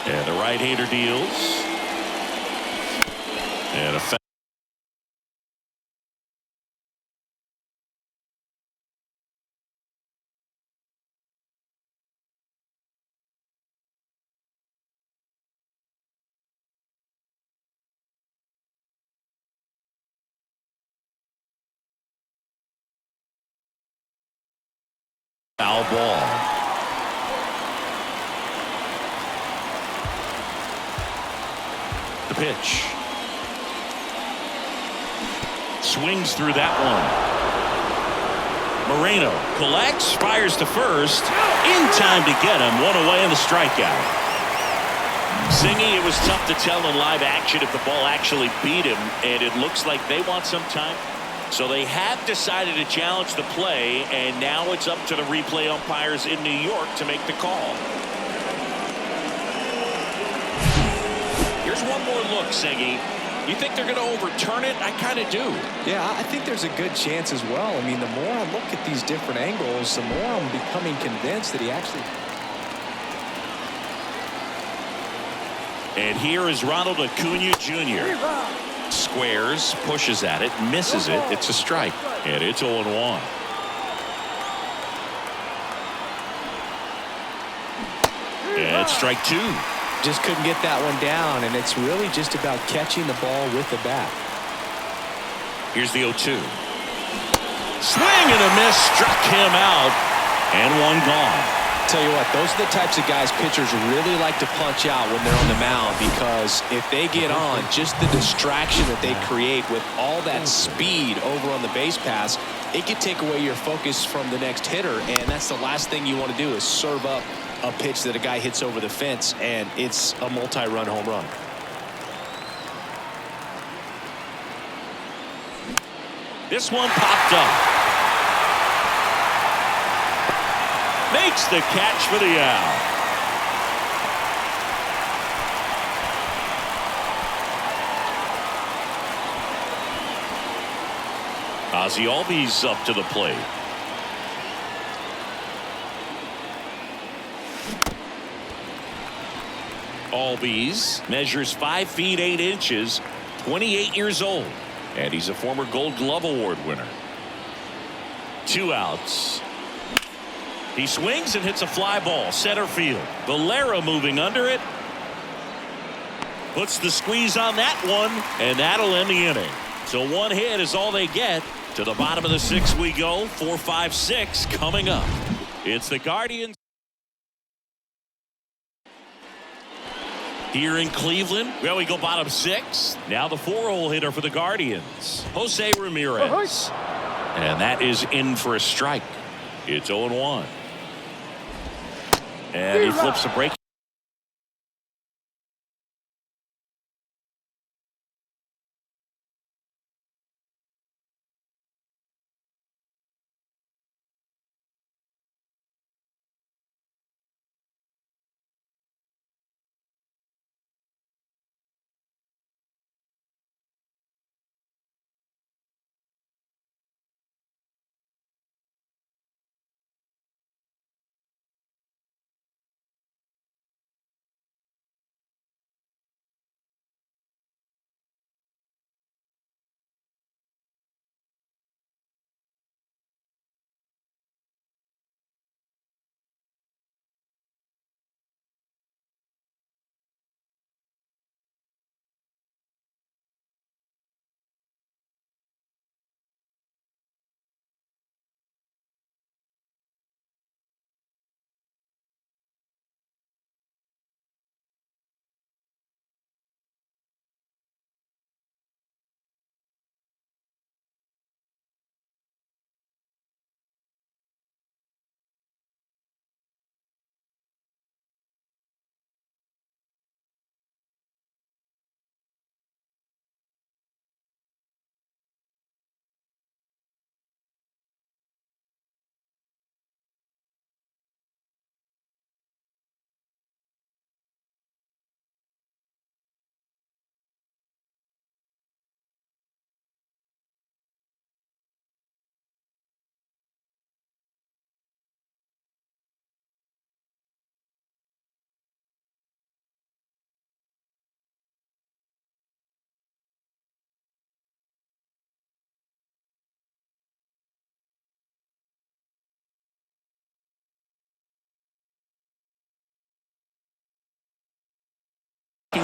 And the right-hander deals. And a foul. Foul ball. The pitch. Swings through that one. Moreno collects, fires to first. In time to get him. 1 away in the strikeout. Singy, it was tough to tell in live action if the ball actually beat him, and it looks like they want some time. So they have decided to challenge the play, and now it's up to the replay umpires in New York to make the call. Here's one more look, Singy. You think they're going to overturn it? I kind of do. Yeah, I think there's a good chance as well. I mean, the more I look at these different angles, the more I'm becoming convinced that he actually... And here is Ronald Acuna Jr. Squares, pushes at it, misses it. It's a strike, and it's 0-1. And it's strike 2. Just couldn't get that one down, and it's really just about catching the ball with the bat. Here's the 0-2. Swing and a miss, struck him out, and 1 gone. Tell you what, those are the types of guys pitchers really like to punch out when they're on the mound, because if they get on, just the distraction that they create with all that speed over on the base pass, it can take away your focus from the next hitter, and that's the last thing you want to do is serve up a pitch that a guy hits over the fence, and it's a multi-run home run. This one popped up. Makes the catch for the out. Ozzie Albies up to the plate. Albies measures 5 feet 8 inches, 28 years old, and he's a former Gold Glove Award winner. 2 outs. He swings and hits a fly ball center field. Valera moving under it. Puts the squeeze on that one, and that'll end the inning. So 1 hit is all they get. To the bottom of the 6th we go. 4, 5, 6 coming up. It's the Guardians here in Cleveland. Well, we go bottom 6. Now the 4-hole hitter for the Guardians, Jose Ramirez. And that is in for a strike. It's 0-1. And he flips a break.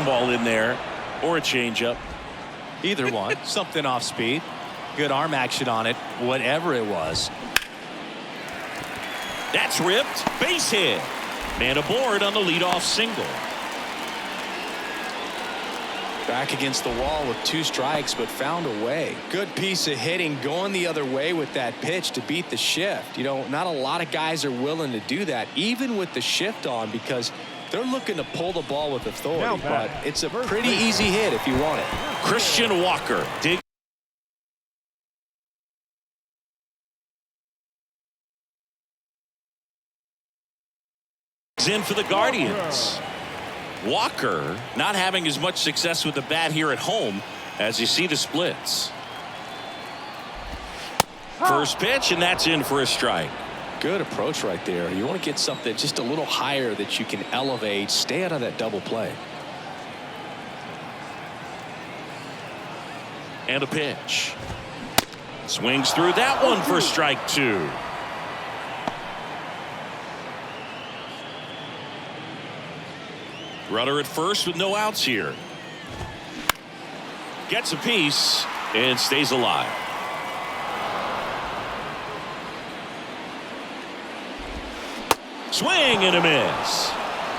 Ball in there, or a changeup. Either one. Something off speed. Good arm action on it, whatever it was. That's ripped. Base hit. Man aboard on the leadoff single. Back against the wall with 2 strikes, but found a way. Good piece of hitting going the other way with that pitch to beat the shift. You know, not a lot of guys are willing to do that, even with the shift on, because they're looking to pull the ball with authority, but it's a pretty easy hit if you want it. Christian Walker digs in for the Guardians. Walker not having as much success with the bat here at home as you see the splits. First pitch, and that's in for a strike. Good approach right there. You want to get something just a little higher that you can elevate. Stay out of that double play. And a pitch. Swings through that one for strike 2. Runner at first with no outs here. Gets a piece and stays alive. Swing and a miss.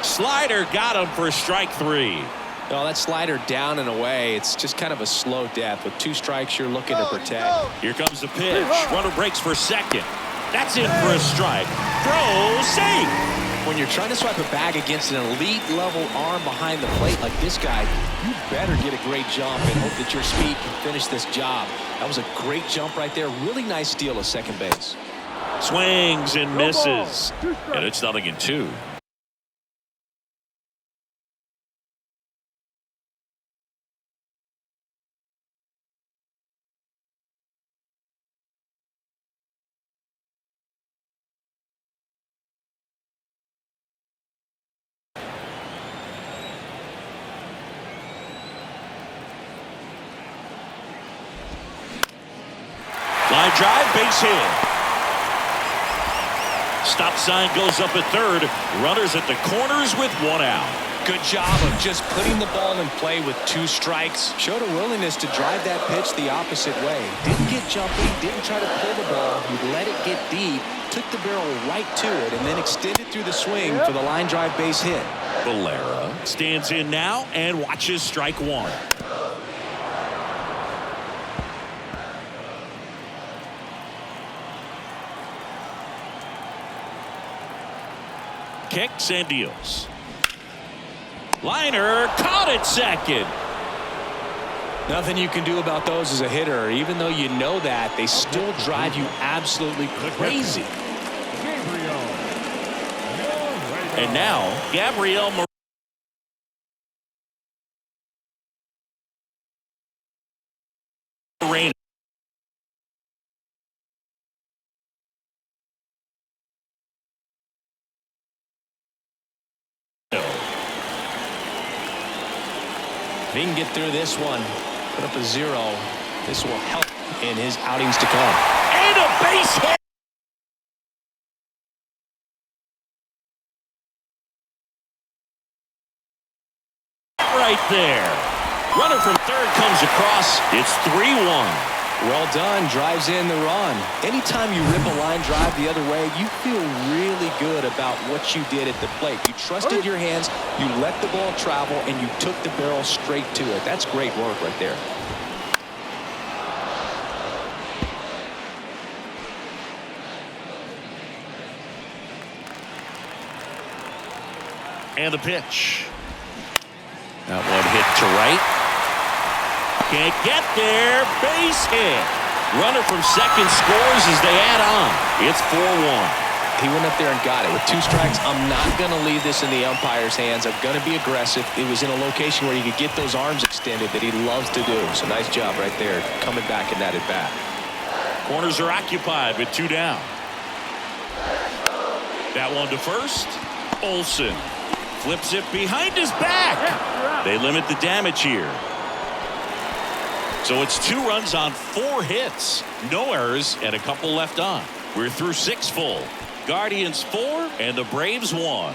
Slider got him for strike 3. Well, that slider down and away. It's just kind of a slow death. With 2 strikes, you're looking to protect. Here comes the pitch. Runner breaks for second. That's in for a strike. Throw safe. When you're trying to swipe a bag against an elite level arm behind the plate like this guy, you better get a great jump and hope that your speed can finish this job. That was a great jump right there. Really nice steal of second base. Swings and misses. And it's 0-2. Line drive, base hit. Stop sign goes up at third. Runners at the corners with one out. Good job of just putting the ball in play with 2 strikes. Showed a willingness to drive that pitch the opposite way. Didn't get jumpy, didn't try to pull the ball. He let it get deep, took the barrel right to it, and then extended through the swing for the line drive base hit. Valera stands in now and watches strike one. Kicks and deals. Liner caught at second. Nothing you can do about those as a hitter. Even though you know that, they still drive you absolutely crazy. Gabriel. And now, Gabriel Moreno. If he can get through this one, put up a 0, this will help in his outings to come. And a base hit. Right there. Runner from third comes across. It's 3-1. Well done, drives in the run. Anytime you rip a line drive the other way, you feel really good about what you did at the plate. You trusted your hands, you let the ball travel, and you took the barrel straight to it. That's great work right there. And the pitch. That one hit to right. Can't get there. Base hit. Runner from second scores as they add on. It's 4-1. He went up there and got it. With 2 strikes, I'm not going to leave this in the umpire's hands. I'm going to be aggressive. It was in a location where he could get those arms extended that he loves to do. So nice job right there, coming back in that at bat. Corners are occupied with 2 down. That one to first. Olson flips it behind his back. They limit the damage here. So it's 2 runs on 4 hits. No errors and a couple left on. We're through 6 full. Guardians 4 and the Braves 1.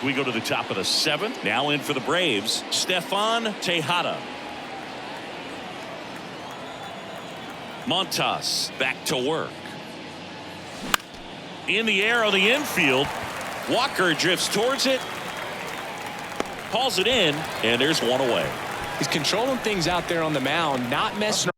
We go to the top of the 7th. Now in for the Braves, Stefan Tejada. Montas back to work. In the air on the infield. Walker drifts towards it. Calls it in, and there's one away. He's controlling things out there on the mound, not messing around.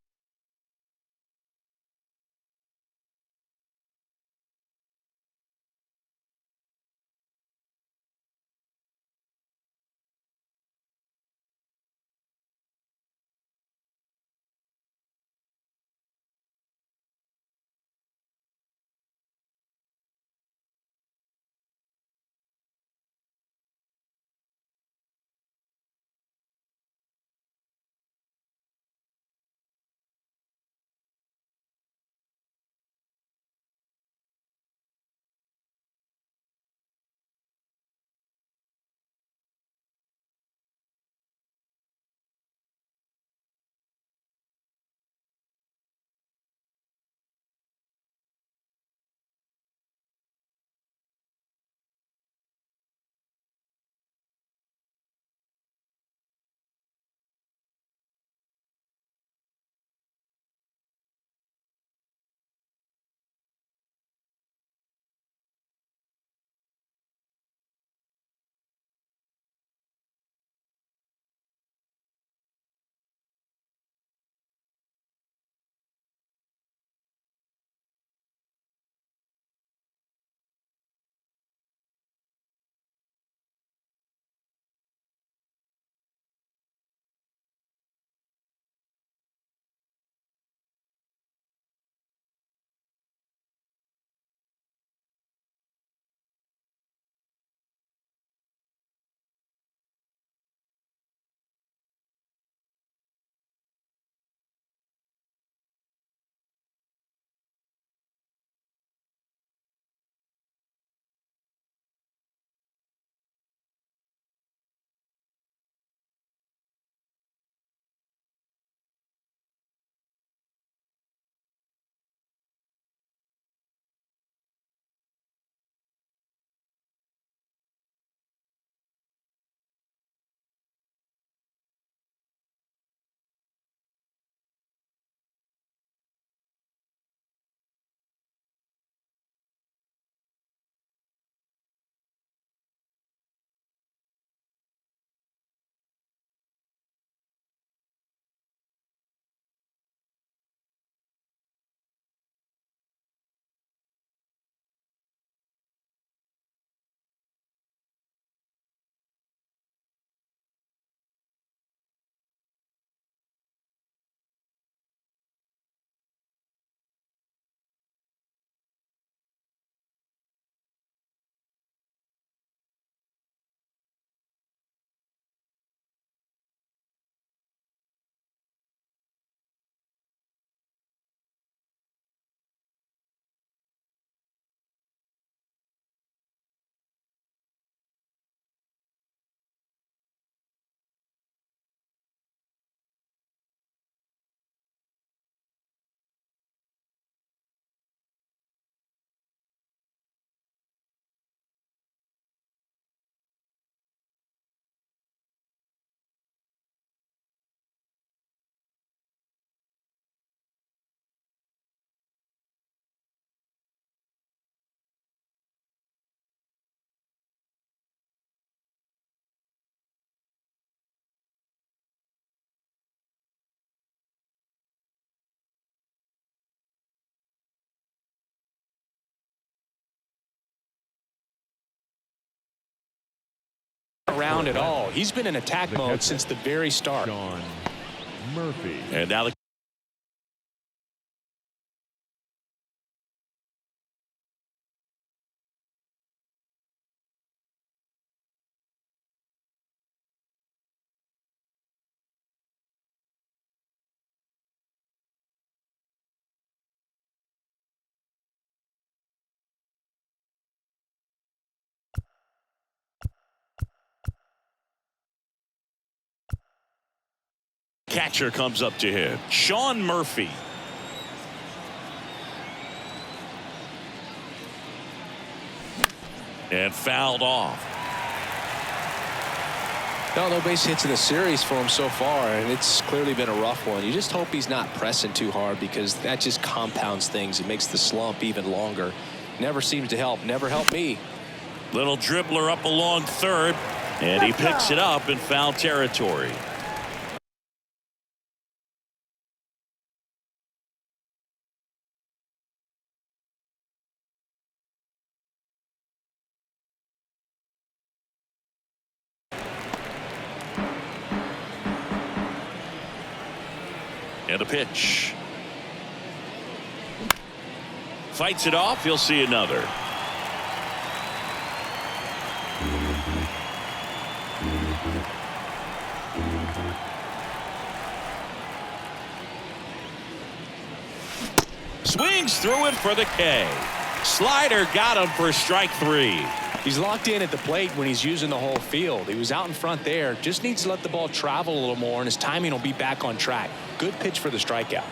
around at all. He's been in attack mode since the very start. Sean Murphy. And now the catcher comes up to him. Sean Murphy. And fouled off. No base hits in the series for him so far, and it's clearly been a rough one. You just hope he's not pressing too hard, because that just compounds things. It makes the slump even longer. Never seems to help. Never helped me. Little dribbler up along third, and he picks it up in foul territory. And a pitch. Fights it off. He'll see another. Swings through it for the K. Slider got him for strike 3. He's locked in at the plate when he's using the whole field. He was out in front there. Just needs to let the ball travel a little more, and his timing will be back on track. Good pitch for the strikeout.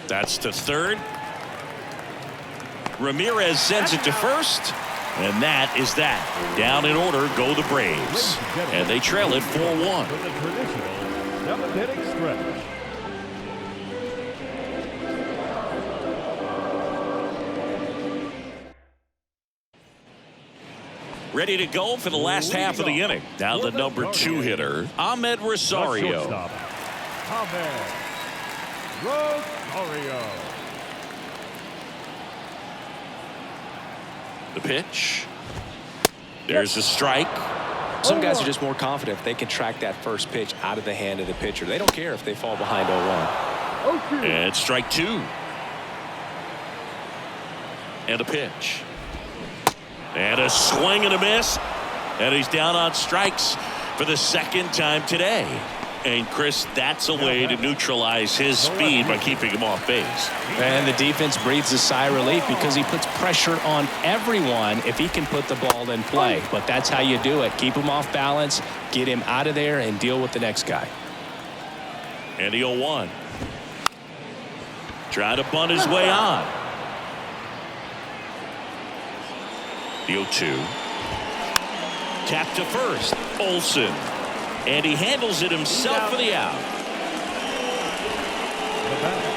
That's to third. Ramirez sends it to first. And that is that. Down in order go the Braves. And they trail it 4-1. For the traditional seventh-inning stretch. Ready to go for the last half of the inning. Now the number 2 hitter, Ahmed Rosario. Shortstop, Ahmed Rosario. The pitch. There's a strike. Some guys are just more confident if they can track that first pitch out of the hand of the pitcher. They don't care if they fall behind 0-1. And strike 2. And a pitch. And a swing and a miss. And he's down on strikes for the second time today. And Chris, that's a way to neutralize his speed by keeping him off base. And the defense breathes a sigh of relief because he puts pressure on everyone if he can put the ball in play. But that's how you do it. Keep him off balance, get him out of there, and deal with the next guy. And the 0-1. Trying to bunt his way on. The 0-2. Tap to first. Olsen. And he handles it himself for the out. The batter.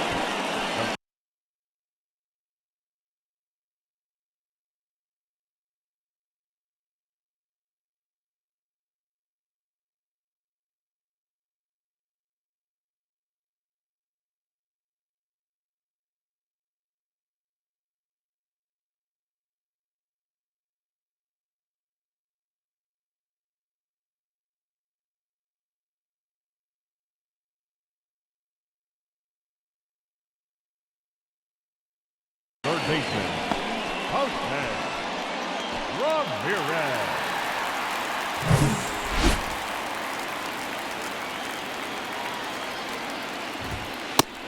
Third baseman, Jose Ramirez.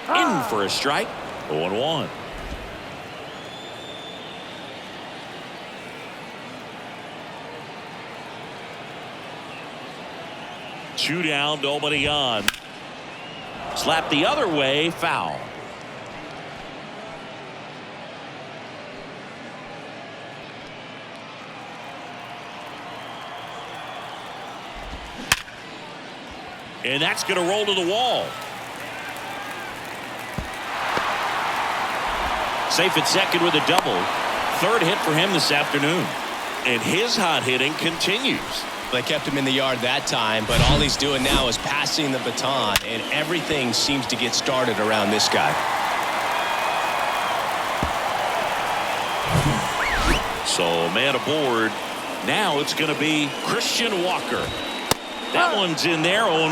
In for a strike. 0-1. Two down, nobody on. Slap the other way, foul. And that's going to roll to the wall. Safe at second with a double. Third hit for him this afternoon. And his hot hitting continues. They kept him in the yard that time, but all he's doing now is passing the baton, and everything seems to get started around this guy. So man aboard. Now it's going to be Christian Walker. That one's in there, 0-1.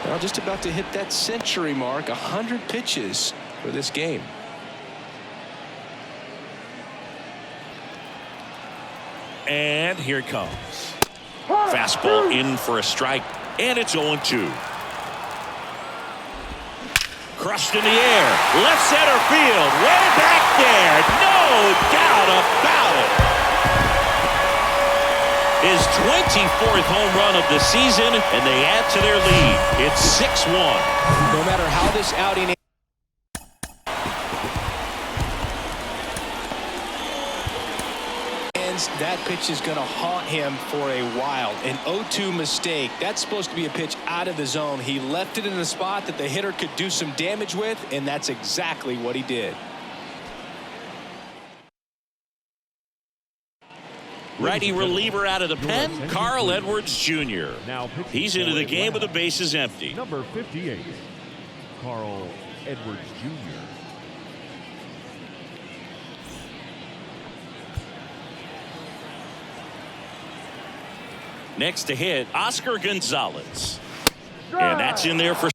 Well, just about to hit that century mark, 100 pitches for this game. And here it comes. Fastball in for a strike, and it's 0-2. Crushed in the air, left center field, way back there, no doubt about it. His 24th home run of the season, and they add to their lead. It's 6-1. No matter how this outing ends, that pitch is going to haunt him for a while. An 0-2 mistake. That's supposed to be a pitch out of the zone. He left it in a spot that the hitter could do some damage with, and that's exactly what he did. Righty reliever out of the pen, Carl Edwards Jr. He's into the game with the bases empty. Number 58, Carl Edwards Jr. Next to hit, Oscar Gonzalez. And that's in there for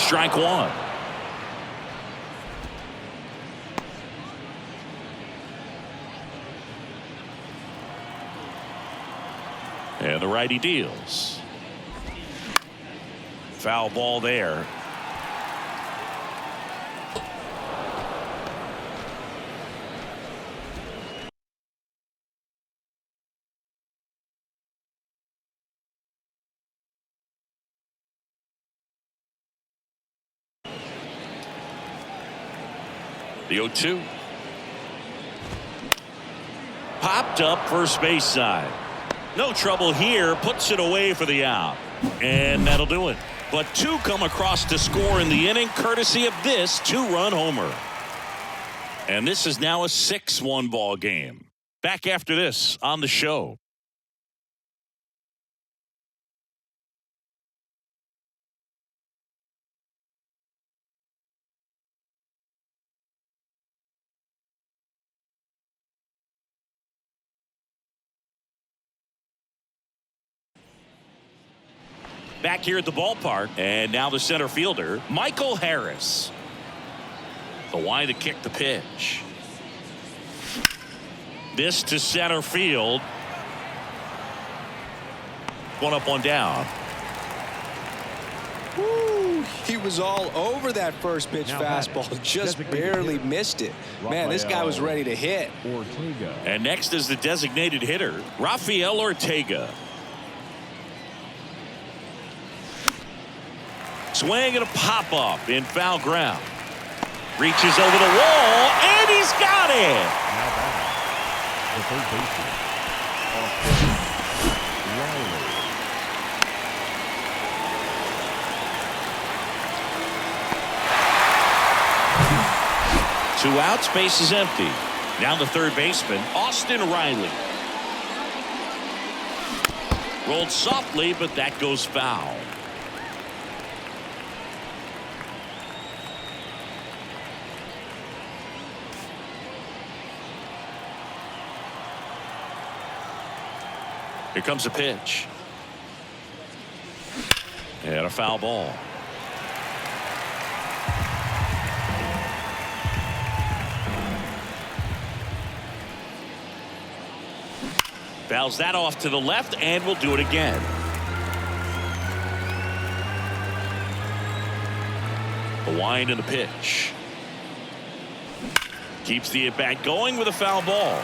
strike one. And the righty deals. Foul ball there. The 0-2. Popped up first base side. No trouble here. Puts it away for the out. And that'll do it. But two come across to score in the inning courtesy of this two-run homer. And this is now a 6-1 ball game. Back after this on the show. Back here at the ballpark, and now the center fielder, Michael Harris. The line to kick the pitch. This to center field. One up, one down. Woo, he was all over that first pitch fastball, just barely missed it. Man, this guy was ready to hit. Ortega. And next is the designated hitter, Rafael Ortega. Swing and a pop-up in foul ground. Reaches over the wall, and he's got it. Now back. The third baseman. Austin Riley. Two outs, base is empty. Now the third baseman, Austin Riley. Rolled softly, but that goes foul. Here comes a pitch. And a foul ball. Fouls that off to the left, and will do it again. The wind and the pitch. Keeps the at-bat going with a foul ball.